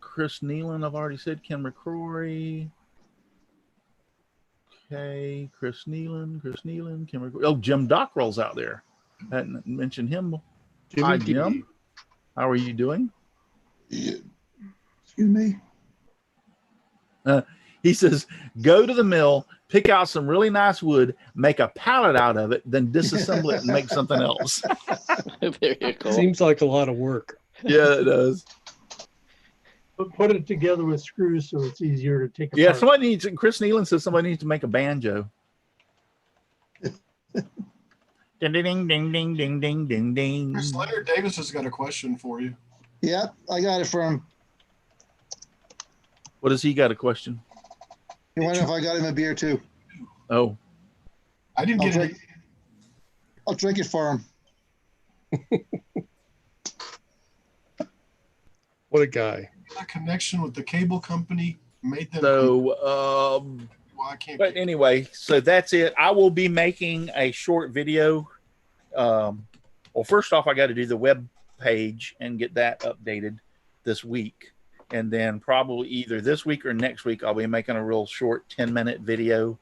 Chris Nealand, I've already said. Kim McCrory. Okay, Chris Nealand, Kim McCrory. Oh, Jim Dockrell's out there. Hadn't mentioned him. Hi, Jim. How are you doing? Excuse me. He says, go to the mill, pick out some really nice wood, make a pallet out of it, then disassemble it and make something else. There you go. Seems like a lot of work. Yeah, it does. But put it together with screws so it's easier to take apart. Yeah, somebody needs. Chris Nealand says somebody needs to make a banjo. Ding ding ding ding ding ding ding ding. Chris Leonard Davis has got a question for you. Yep, I got it from him. What does he got a question? He wondered if I got him a beer too. Oh, I didn't get it. I'll drink it for him. What a guy. A connection with the cable company made them. so Well, I can't. but anyway, so that's it. I will be making a short video. Well, first off, I got to do the web page and get that updated this week. And then probably either this week or next week, I'll be making a real short 10-minute video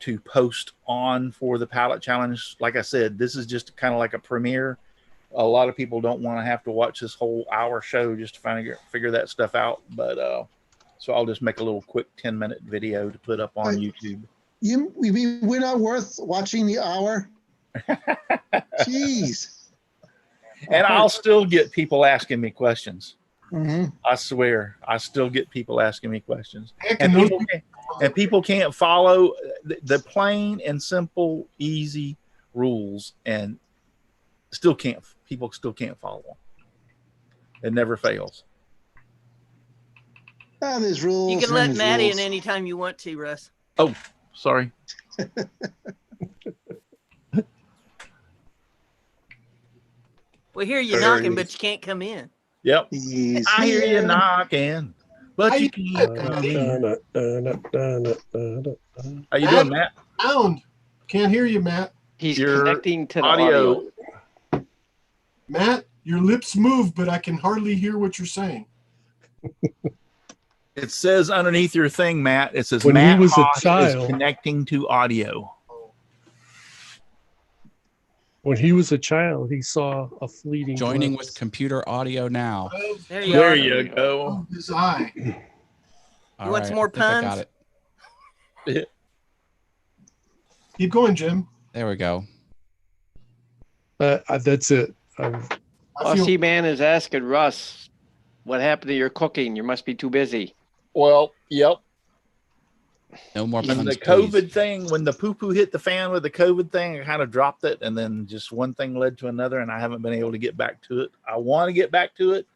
to post on for the Pallet Challenge. Like I said, this is just kind of like a premiere. A lot of people don't want to have to watch this whole hour show just to figure that stuff out. But so I'll just make a little quick 10-minute video to put up on YouTube. You mean we're not worth watching the hour? Jeez. And I'll still get people asking me questions. Mm-hmm. I swear, I still get people asking me questions. Heck, And those- people can't follow the plain and simple, easy rules, and people still can't follow them. It never fails. There's rules. You can and let there's Matt rules. in anytime you want to, Russ. Oh, sorry. We hear you There knocking, it but is. you can't come in. Yep. He's I hear you here. knocking, but you can't come in. How you doing, Matt? Sound. Can't hear you, Matt. He's Your connecting to the audio. audio. Matt, your lips move, but I can hardly hear what you're saying. It says underneath your thing, Matt, it says When he Matt was a Haas is child- connecting to audio. When he was a child, he saw a fleeting Joining glimpse. with computer audio now. There you There are. you go. Oh, his eye. All want some more I think I got puns? it. Keep going, Jim. There we go. That's it. I feel Aussie man is asking Russ, what happened to your cooking? You must be too busy. Well, yep. No more When puns, the please. COVID thing, when the poo-poo hit the fan with the COVID thing, I kind of dropped it, and then just one thing led to another, and I haven't been able to get back to it. I want to get back to it,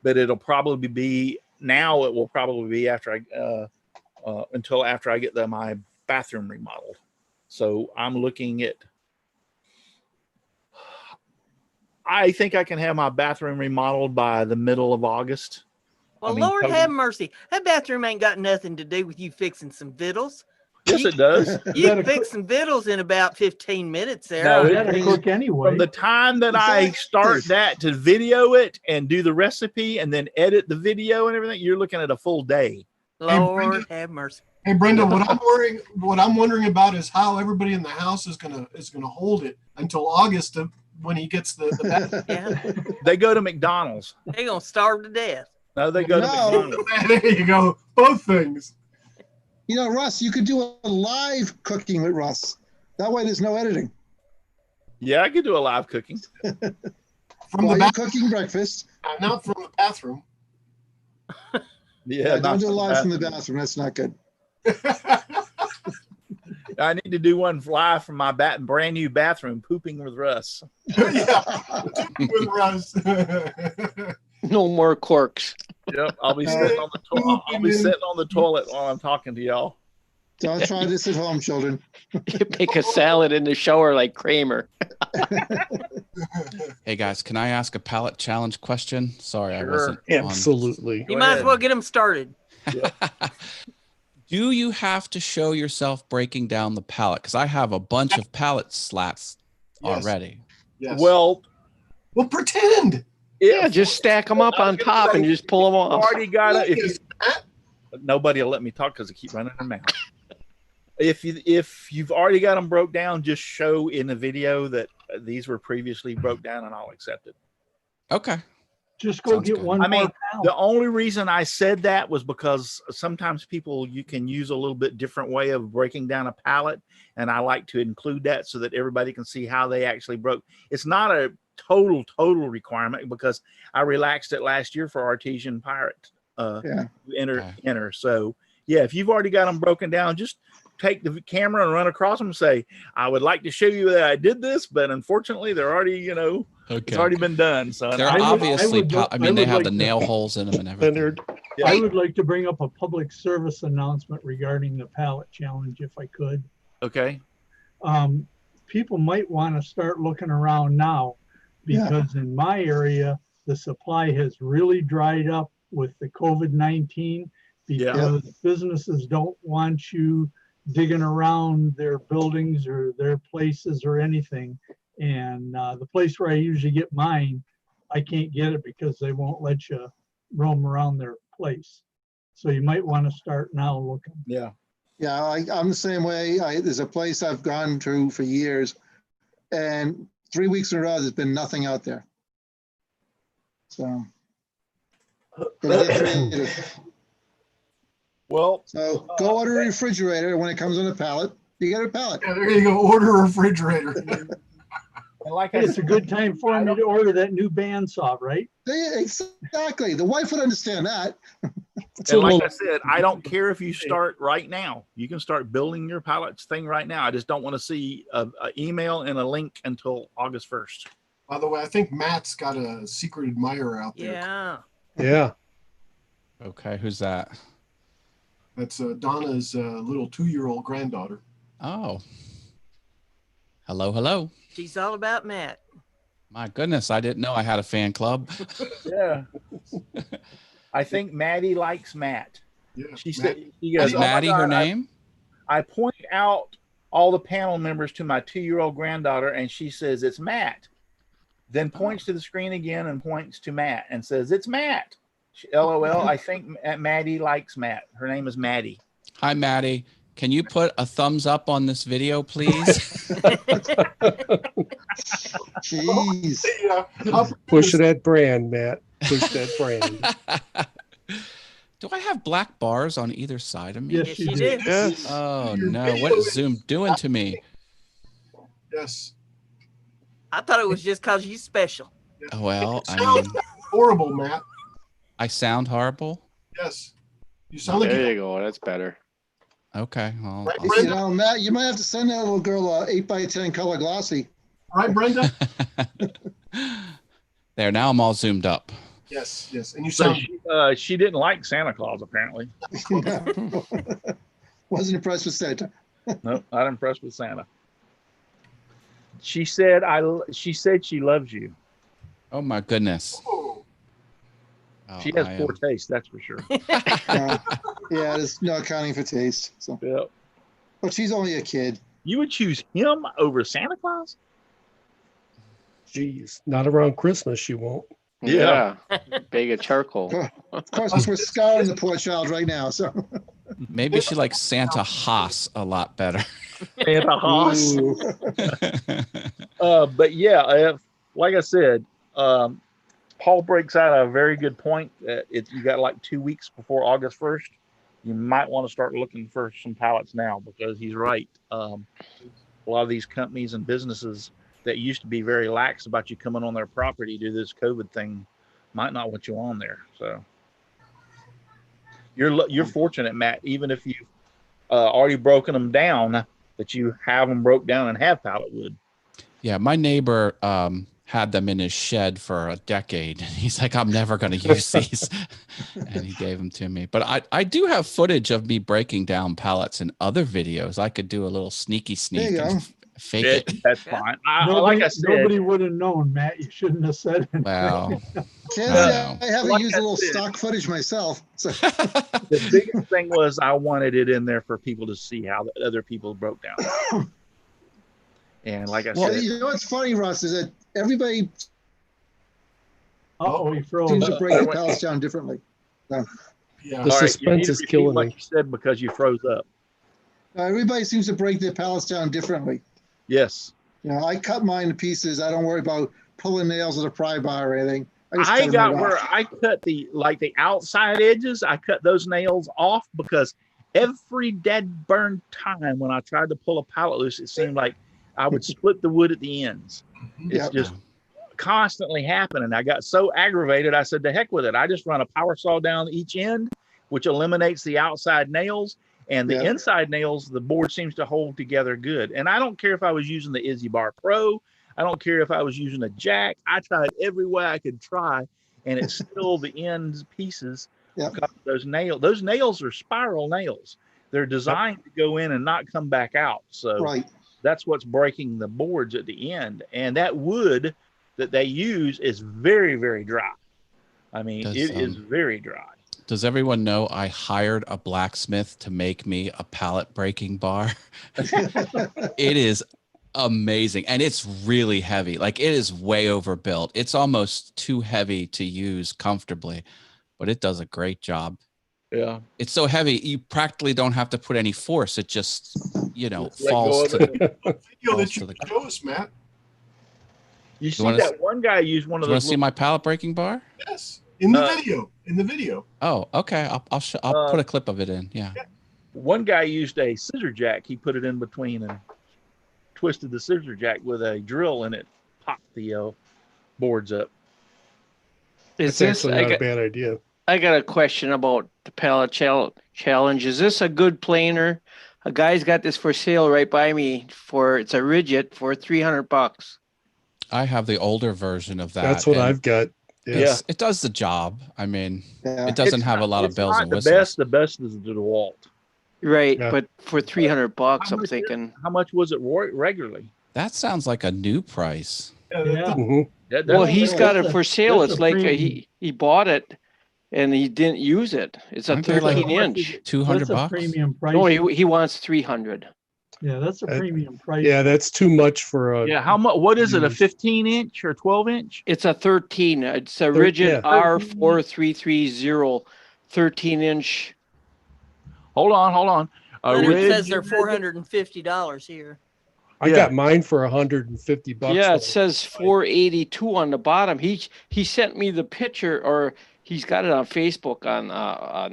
but it'll probably be now. It will probably be after until after I get my bathroom remodeled. So I'm looking at. I think I can have my bathroom remodeled by the middle of August. Well, I mean, Lord totally. have mercy. That bathroom ain't got nothing to do with you fixing some vittles. Yes, it does. You gotta can fix some vittles in about 15 minutes there. No, You it- gotta cook anyway. From the time that I Exactly. start that to video it and do the recipe and then edit the video and everything, you're looking at a full day. Lord Brenda. have mercy. Hey, Brenda, what I'm wondering about is how everybody in the house is gonna hold it until August when he gets the bath. Yeah, They go to McDonald's. they're gonna starve to death. No, they go to No. McDonald's. There you go. Both things. You know, Russ, you could do a live cooking with Russ. That way there's no editing. Yeah, I could do a live cooking. From While the you're bath, cooking breakfast. not from the bathroom. Yeah, Don't do not live from the bad. bathroom. That's not good. I need to do one live from my brand new bathroom, pooping with Russ. Yeah, with Russ. No more corks. Yep, I'll be sitting on the toilet. I'll be sitting on the toilet while I'm talking to y'all. Don't try this at home, children. You make a salad in the shower like Kramer. Hey guys, can I ask a pallet challenge question? Sorry, I Sure. wasn't Absolutely. You might as well get them started. on. Do you have to show yourself breaking down the pallet? Because I have a bunch of pallet slats Yes. already. Yes. Well, pretend. Yeah, just stack them up on top and you just pull them You've off. already got it. Yes, Nobody will let me talk because I keep running their mouth. If you've already got them broke down, just show in the video that these were previously broke down, and I'll accept it. Okay. Just go Sounds get good. one I mean, more pallet. the only reason I said that was because sometimes you can use a little bit different way of breaking down a pallet, and I like to include that so that everybody can see how they actually broke. It's not a total requirement because I relaxed it last year for Artesian Pirate. Enter. So yeah, if you've already got them broken down, just take the camera and run across them and say, I would like to show you that I did this, but unfortunately they're already, it's already been done. So They're I would- obviously, I would- I mean, I they would have like the to- nail holes in them and everything. Leonard, I would like to bring up a public service announcement regarding the pallet challenge, if I could. okay. People might want to start looking around now because in my area, the supply has really dried up with the COVID-19 because businesses don't want you digging around their buildings or their places or anything. And the place where I usually get mine, I can't get it because they won't let you roam around their place. So you might want to start now looking. Yeah. Yeah, I'm the same way. There's a place I've gone to for years, and 3 weeks in a row, there's been nothing out there. So, gotta get creative. Well, So go order a refrigerator. When it comes on a pallet, you get a pallet. Yeah, there you go. Order a refrigerator. and like I It's a said, good time for me to order that new bandsaw, right? Yeah, exactly. The wife would understand that. and like I said, I don't care if you start right now. You can start building your pallets thing right now. I just don't want to see an email and a link until August 1st. By the way, I think Matt's got a secret admirer out there. Yeah. yeah. Okay, who's that? That's Donna's little 2-year-old granddaughter. Oh. Hello. She's all about Matt. My goodness, I didn't know I had a fan club. Yeah. I think Maddie likes Matt. Yeah, She Matt- said, she goes, Is "Oh my Maddie her God, name? I point out all the panel members to my 2-year-old granddaughter, and she says, it's Matt. Then points to the screen again and points to Matt and says, it's Matt. LOL. I think Maddie likes Matt. Her name is Maddie. Hi, Maddie. Can you put a thumbs up on this video, please? Jeez. Push that brand, Matt. Push that brand. Do I have black bars on either side of me? Yes, you you do. do. Yes. Oh, Your no. video What is is- Zoom doing to me? Yes. I thought it was just because you're special. Oh, well, It I sounds mean, horrible, Matt. I sound horrible. Yes. You sound like There you go. That's better. Okay. Well, Right, I'll- You know, Matt, you might have to send that little girl a 8x10 color glossy. right, Brenda? there, now I'm all zoomed up. Yes, yes. And you So sound she didn't like Santa Claus, apparently. Wasn't impressed with Santa. Nope, not impressed with Santa. She said she loves you. Oh, my goodness. oh, Oh, She has I poor am- taste, that's for sure. Yeah, there's no accounting for taste. So, Yep. but she's only a kid. You would choose him over Santa Claus? Jeez. Not around Christmas, she won't. Yeah. Bag of charcoal. Of course, we're scouring the poor child right now. So, Maybe she likes Santa Haas a lot better. Santa Claus. Ooh. But yeah, like I said, Paul breaks out a very good point. You got like 2 weeks before August 1st. You might want to start looking for some pallets now because he's right. A lot of these companies and businesses that used to be very lax about you coming on their property due to this COVID thing might not want you on there. So you're fortunate, Matt, even if you've already broken them down, that you have them broke down and have pallet wood. Yeah, my neighbor had them in his shed for a decade. He's like, I'm never going to use these. And he gave them to me. But I do have footage of me breaking down pallets in other videos. I could do a little sneaky There sneak you go. Fake it. That's Yeah. fine. Nobody, Like I said, nobody would have known, Matt. You shouldn't have said it. Wow. Can't I say know. I haven't Like used I a little said. stock footage myself. So the biggest thing was I wanted it in there for people to see how the other people broke down. And like I said, you know what's funny, Russ, is that everybody Uh-oh, he froze. seems to break the pallets down differently. Yeah. The all right, you need suspense to is repeat killing what me. you said because you froze up. Everybody seems to break their pallets down differently. Yes. You know, I cut mine to pieces. I don't worry about pulling nails with a pry bar or anything. just I cut 'em got right where off. I cut the outside edges. I cut those nails off because every dead burn time when I tried to pull a pallet loose, it seemed like I would split the wood at the ends. It's Yep. just constantly happening. I got so aggravated. I said, "The heck with it! I just run a power saw down each end, which eliminates the outside nails, and the Yeah. inside nails. The board seems to hold together good. And I don't care if I was using the Izzy Bar Pro. I don't care if I was using a jack. I tried every way I could try, and it's still the ends pieces. Yep. Because those nails. Those nails are spiral nails. They're designed to go in and not come back out. So Right. that's what's breaking the boards at the end. And that wood that they use is very, very dry. I mean, it is very dry. Does everyone know I hired a blacksmith to make me a pallet breaking bar? It is amazing. And it's really heavy. Like, it is way overbuilt. It's almost too heavy to use comfortably, but it does a great job. Yeah. It's so heavy, you practically don't have to put any force. It just, Let go falls of to it. the. Video that to you the- can show us, Matt. You see wanna that one guy used one Do of you want those to see my pallet breaking bar? Yes, in the Uh, video. In the video. Oh, okay. I'll put a clip of it in. Yeah. one guy used a scissor jack. He put it in between and twisted the scissor jack with a drill, and it popped the boards up. It's actually not a bad idea. I got a question about the pallet challenge. Is this a good planer? A guy's got this for sale right by me it's a rigid for $300. I have the older version of that. That's what and I've got. Yeah. It does the job. I mean, Yeah. it doesn't It's have a not- lot of it's bells not and the whistles. best. The best is the DeWalt. Right, Yeah. but for $300, How I'm much is- thinking. How much was it regularly? That sounds like a new price. Yeah, Yeah. Mhm. That, Well, that's- he's really- got it that's for sale. that's It's a like premium. he bought it and he didn't use it. It's a Aren't they like 13-inch. 200 That's a bucks. premium price. No, he wants 300. Yeah, that's a premium price. Yeah, that's too much for a. yeah. How much? What is it? A Used. 15-inch or 12-inch? It's a 13. It's a rigid yeah. R4330 13-inch. Hold on. A Leonard says they're rigid- $450 here. I Yeah. got mine for $150. Yeah, though. it says 482 on the bottom. He sent me the picture, or he's got it on Facebook on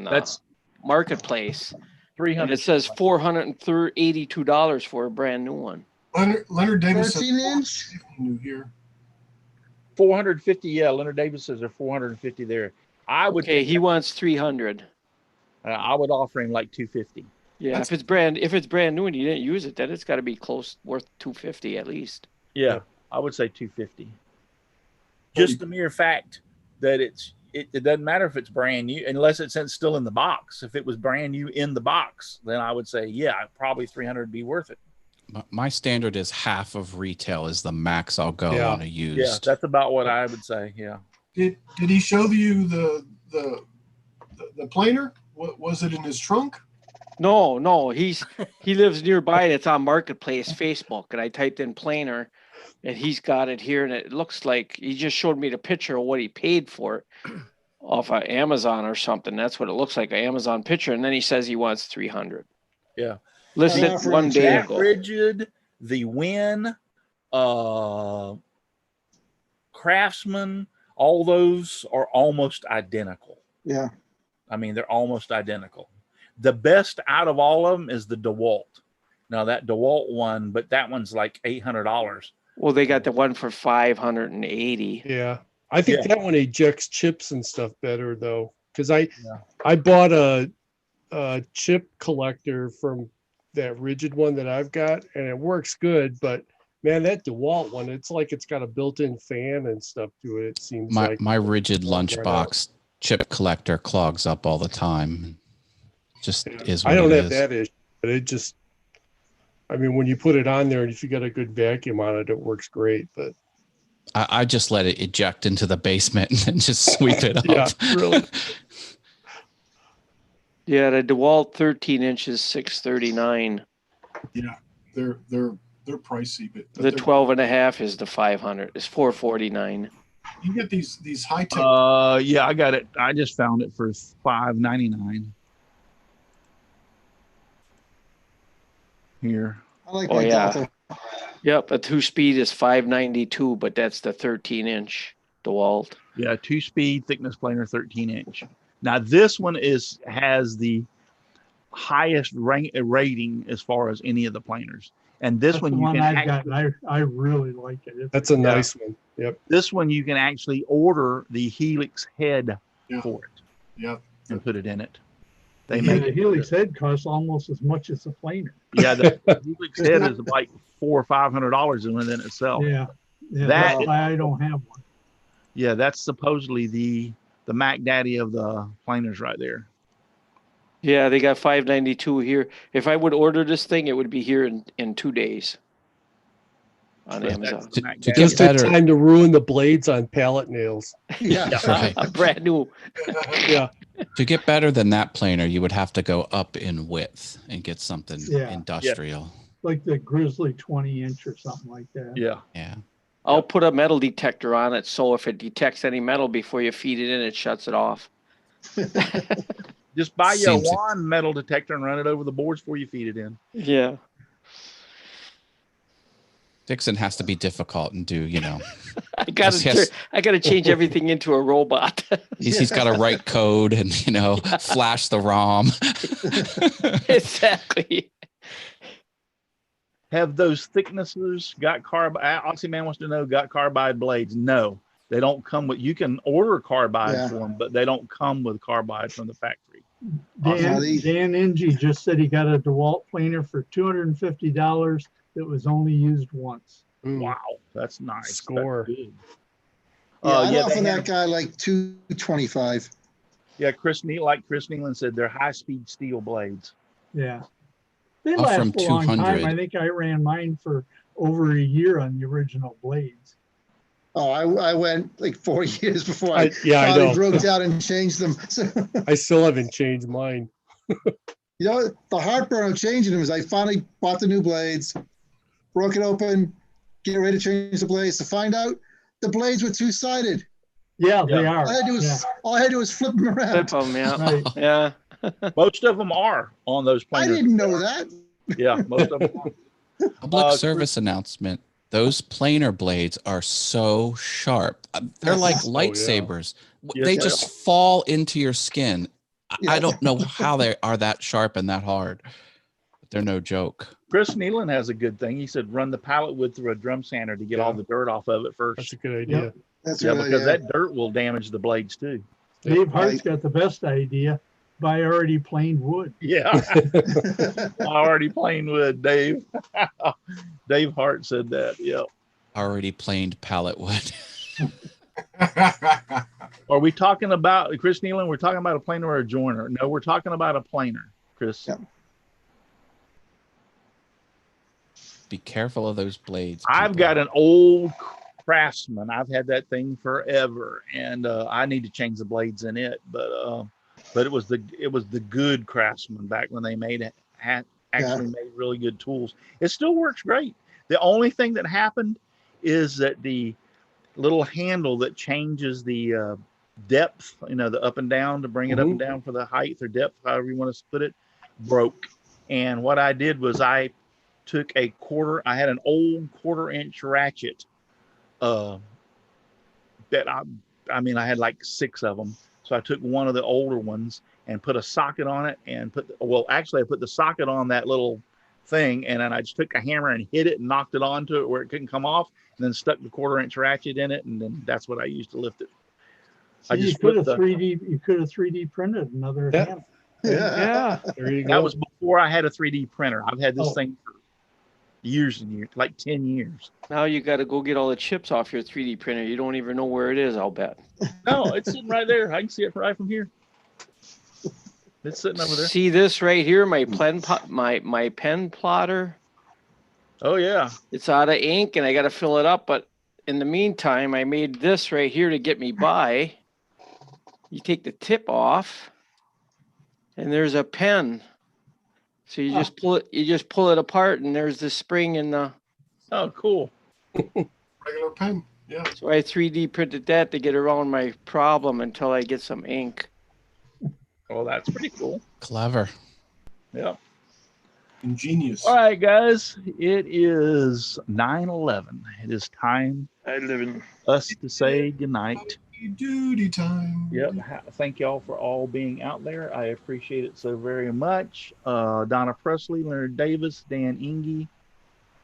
That's Marketplace, and 300. it says $482 for a brand new one. Leonard Davis. 13-inch? New here. 450. Yeah, Leonard Davis says they're 450 there. I would. Okay, he wants 300. I would offer him like 250. Yeah, That's- if it's brand new and you didn't use it, then it's got to be worth 250 at least. Yeah, I would say 250. Just the mere fact that it doesn't matter if it's brand new unless it's still in the box. If it was brand new in the box, then I would say, yeah, probably 300 would be worth it. My standard is half of retail is the max I'll go Yeah. on a Yeah, used. that's about what I would say. Yeah. Did he show you the planer? Was it in his trunk? No, he lives nearby and it's on Marketplace Facebook, and I typed in planer and he's got it here, and it looks like he just showed me the picture of what he paid for it off of Amazon or something. That's what it looks like, an Amazon picture, and then he says he wants 300. Yeah. Listed Yeah, for one a day Jack ago. Rigid, the Win, Craftsman, all those are almost identical. Yeah. I mean, they're almost identical. The best out of all of them is the DeWalt. Now that DeWalt one, but that one's like $800. Well, they got the one for 580. Yeah, I think Yeah. that one ejects chips and stuff better though, because I Yeah. bought a chip collector from that rigid one that I've got, and it works good. But man, that DeWalt one, it's like it's got a built-in fan and stuff to it. It seems like My rigid Right lunchbox chip collector clogs up all the time. Just is what I don't it have is. that issue, but it just I mean, when you put it on there and if you got a good vacuum on it, it works great. But I just let it eject into the basement and then just sweep it up. yeah, really. Yeah, the DeWalt 13 inches, $639. Yeah, they're pricey, but The they're, 12 and a half is the 500. It's $449. you get these high tech. Yeah, I got it. I just found it for $5.99 here. I like Oh, my yeah. Delta. Yep, a 2-speed is $592, but that's the 13-inch DeWalt. Yeah, 2-speed thickness planer, 13-inch. Now this one has the highest rating as far as any of the planers. And this That's one the you one can I've actually, gotten. I really like it. That's a nice one. Yep. this one you can actually order the Helix head Yeah. for it Yeah, and put it in it. They Yeah, make the it. Helix head costs almost as much as the planer. Yeah, the Helix head is like $400 or $500 in itself. Yeah, yeah. That- That's why I don't have one. Yeah, that's supposedly the Mac Daddy of the planers right there. Yeah, they got $592 here. If I would order this thing, it would be here in 2 days on But Amazon. that's the Mac To Daddy. Just get in better. time to ruin the blades on pallet nails. Yeah. Right. Brand new. Yeah. To get better than that planer, you would have to go up in width and get something Yeah. industrial. Like the Grizzly 20-inch or something like that. Yeah. Yeah. I'll put a metal detector on it, so if it detects any metal before you feed it in, it shuts it off. Just buy your Seems to- one metal detector and run it over the boards before you feed it in. Yeah. Dixon has to be difficult and do, I gotta change everything into a robot. he's got to write code and, flash the ROM. Exactly. Have those thicknesses got carbide? Oxyman wants to know, got carbide blades? No, they don't come with. You can order carbide Yeah. for them, but they don't come with carbide from the factory. Dan these- Ng just said he got a DeWalt planer for $250 that was only used once. Ooh. Wow, that's nice. That's Score. good. Yeah, I'd they offer have- that guy like $225. Yeah, Chris Nealon said they're high-speed steel blades. Yeah. They Oh, last from a long time. 200. I think I ran mine for over a year on the original blades. Oh, I went like 4 years before I I finally know. broke down and changed them. So, I still haven't changed mine. the heartburn of changing them is I finally bought the new blades, broke it open, get ready to change the blades to find out the blades were two-sided. Yeah, they are. All I had to do Yeah, was flip them around. Flip 'em, yeah. right. Yeah. Most of them are on those I planers. didn't know that. Yeah, most of them are. Public service announcement. Those planer blades are so sharp. They're like Oh, yeah. lightsabers. Yes, They they just fall into your skin. Yeah. I don't know how they are that sharp and that hard. But they're no joke. Chris Nealon has a good thing. He said run the pallet wood through a drum sander to get all the dirt off of it That's first. a good idea. That's Yeah, what because that dirt will damage the blades too. Dave Hart's got the best idea. Buy already planed wood. Yeah, already plain wood, Dave. Dave Hart said that. Yeah. Already planed pallet wood. Are we talking about Chris Nealon? We're talking about a planer or a joiner? No, we're talking about a planer, Chris. Yeah. Be careful of those blades. I've people. got an old Craftsman. I've had that thing forever, and I need to change the blades in it. But it was the good Craftsman back when they actually made really good tools. It still works great. The only thing that happened is that the little handle that changes the depth, the up and down to bring it up and down for the height or depth, however you want to put it, broke. And what I did was I took I had an old 1/4-inch ratchet that I had like 6 of them. So I took one of the older ones and put a socket on it and I put the socket on that little thing, and then I just took a hammer and hit it and knocked it onto it where it couldn't come off, and then stuck the 1/4-inch ratchet in it, and then that's what I used to lift it. So you could have 3D printed another Yeah. hand. Yeah. There you go. That was before I had a 3D printer. I've had this Oh. thing for years and years, like 10 years. Now you got to go get all the chips off your 3D printer. You don't even know where it is, I'll bet. No, it's sitting right there. I can see it right from here. It's sitting over there. See this right here, my pen plotter. Oh yeah. It's out of ink and I got to fill it up. But in the meantime, I made this right here to get me by. You take the tip off and there's a pen. So you just pull it apart and there's the spring in the. Oh, cool. Regular pen. Yeah. So I 3D printed that to get around my problem until I get some ink. Well, that's pretty cool. Clever. Yeah. Ingenious. All right, guys. It is 9/11. It is time us to say goodnight. Duty time. Yep. Thank y'all for all being out there. I appreciate it so very much. Donna Presley, Leonard Davis, Dan Inge,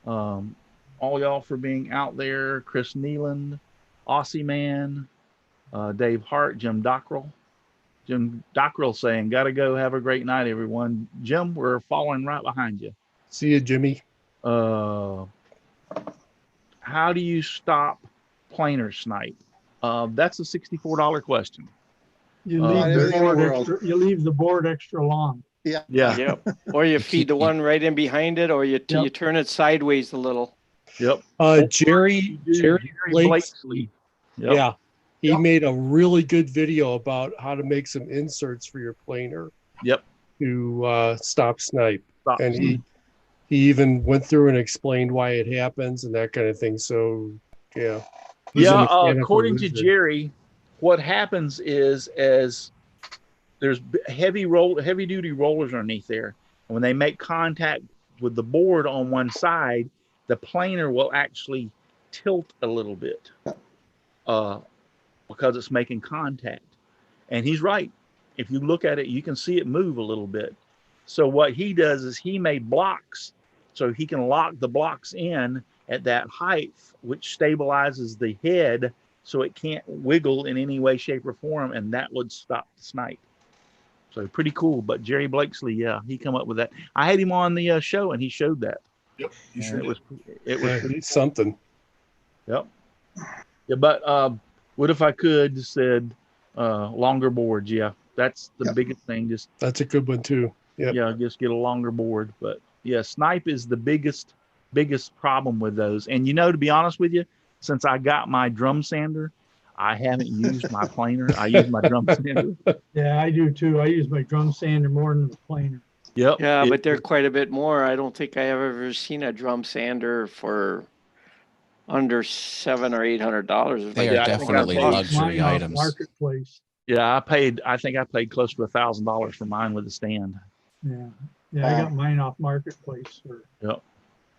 all y'all for being out there. Chris Nealand, Aussie Man, Dave Hart, Jim Dockrell. Jim Dockrell saying, "Gotta go. Have a great night, everyone." Jim, we're following right behind you. See you, Jimmy. How do you stop planer snipe? That's a $64 question. You leave the board extra long. Yeah. Yep. Or you feed the one right in behind it, or you turn it sideways a little. Yep. Jerry Blakeslee. Yep. Yeah. He made a really good video about how to make some inserts for your planer. Yep. To stop snipe. He even went through and explained why it happens and that kind of thing. So yeah. According to Jerry, what happens is as there's heavy duty rollers underneath there, and when they make contact with the board on one side, the planer will actually tilt a little bit because it's making contact. And he's right. If you look at it, you can see it move a little bit. So what he does is he made blocks so he can lock the blocks in at that height, which stabilizes the head so it can't wiggle in any way, shape, or form, and that would stop the snipe. So pretty cool. But Jerry Blakeslee, yeah, he come up with that. I had him on the show, and he showed that. Yep, he sure did. It was pretty something. Yep. Yeah, but what if I could said longer boards? Yeah, that's the biggest thing. That's a good one too. Yeah, just get a longer board. But yeah, snipe is the biggest problem with those. And to be honest with you, since I got my drum sander, I haven't used my planer. I use my drum sander. Yeah, I do too. I use my drum sander more than the planer. Yep. Yeah, but they're quite a bit more. I don't think I have ever seen a drum sander for under $700 or $800. They are definitely luxury items. Marketplace. Yeah, I think I paid close to $1,000 for mine with a stand. Yeah, I got mine off Marketplace. Yep.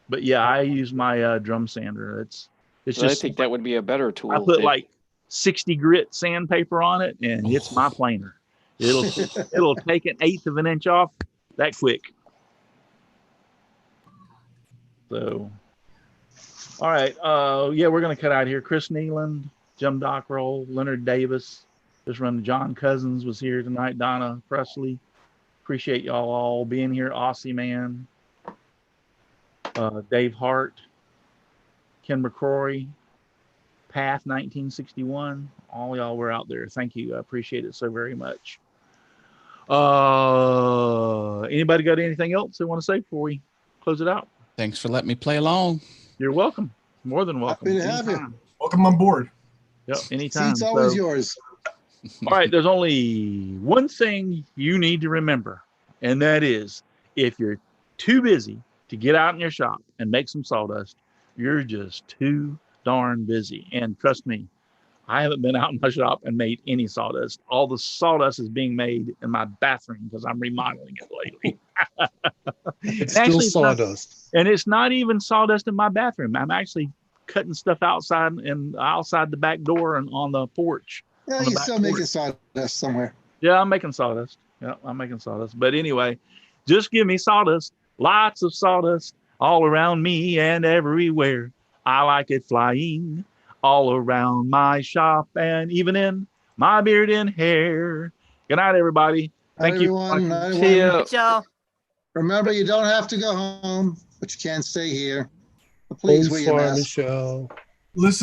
But yeah, I use my drum sander. It's So just. I think that would be a better tool. I put like 60 grit sandpaper on it, and it's my planer. It'll take 1/8 of an inch off that quick. So, all right. Yeah, we're gonna cut out here. Chris Nealand, Jim Dockrell, Leonard Davis. Just run. John Cousins was here tonight. Donna Presley. Appreciate y'all all being here. Aussie Man. Dave Hart, Ken McCrory, Path 1961. All y'all were out there. Thank you. I appreciate it so very much. Anybody got anything else they want to say before we close it out? Thanks for letting me play along. You're welcome. More than welcome. Happy to have you. Welcome on board. Yep, anytime. Seat's always yours. All right, there's only one thing you need to remember, and that is if you're too busy to get out in your shop and make some sawdust, you're just too darn busy. And trust me, I haven't been out in my shop and made any sawdust. All the sawdust is being made in my bathroom because I'm remodeling it lately. It's still sawdust. And it's not even sawdust in my bathroom. I'm actually cutting stuff outside the back door and on the porch. Yeah, you're still making sawdust somewhere. Yeah, I'm making sawdust. Yeah, I'm making sawdust. But anyway, just give me sawdust. Lots of sawdust all around me and everywhere. I like it flying all around my shop and even in my beard and hair. Good night, everybody. Thank you. See you. Y'all. Remember, you don't have to go home, but you can stay here. But please wear your mask. Michelle. Listen.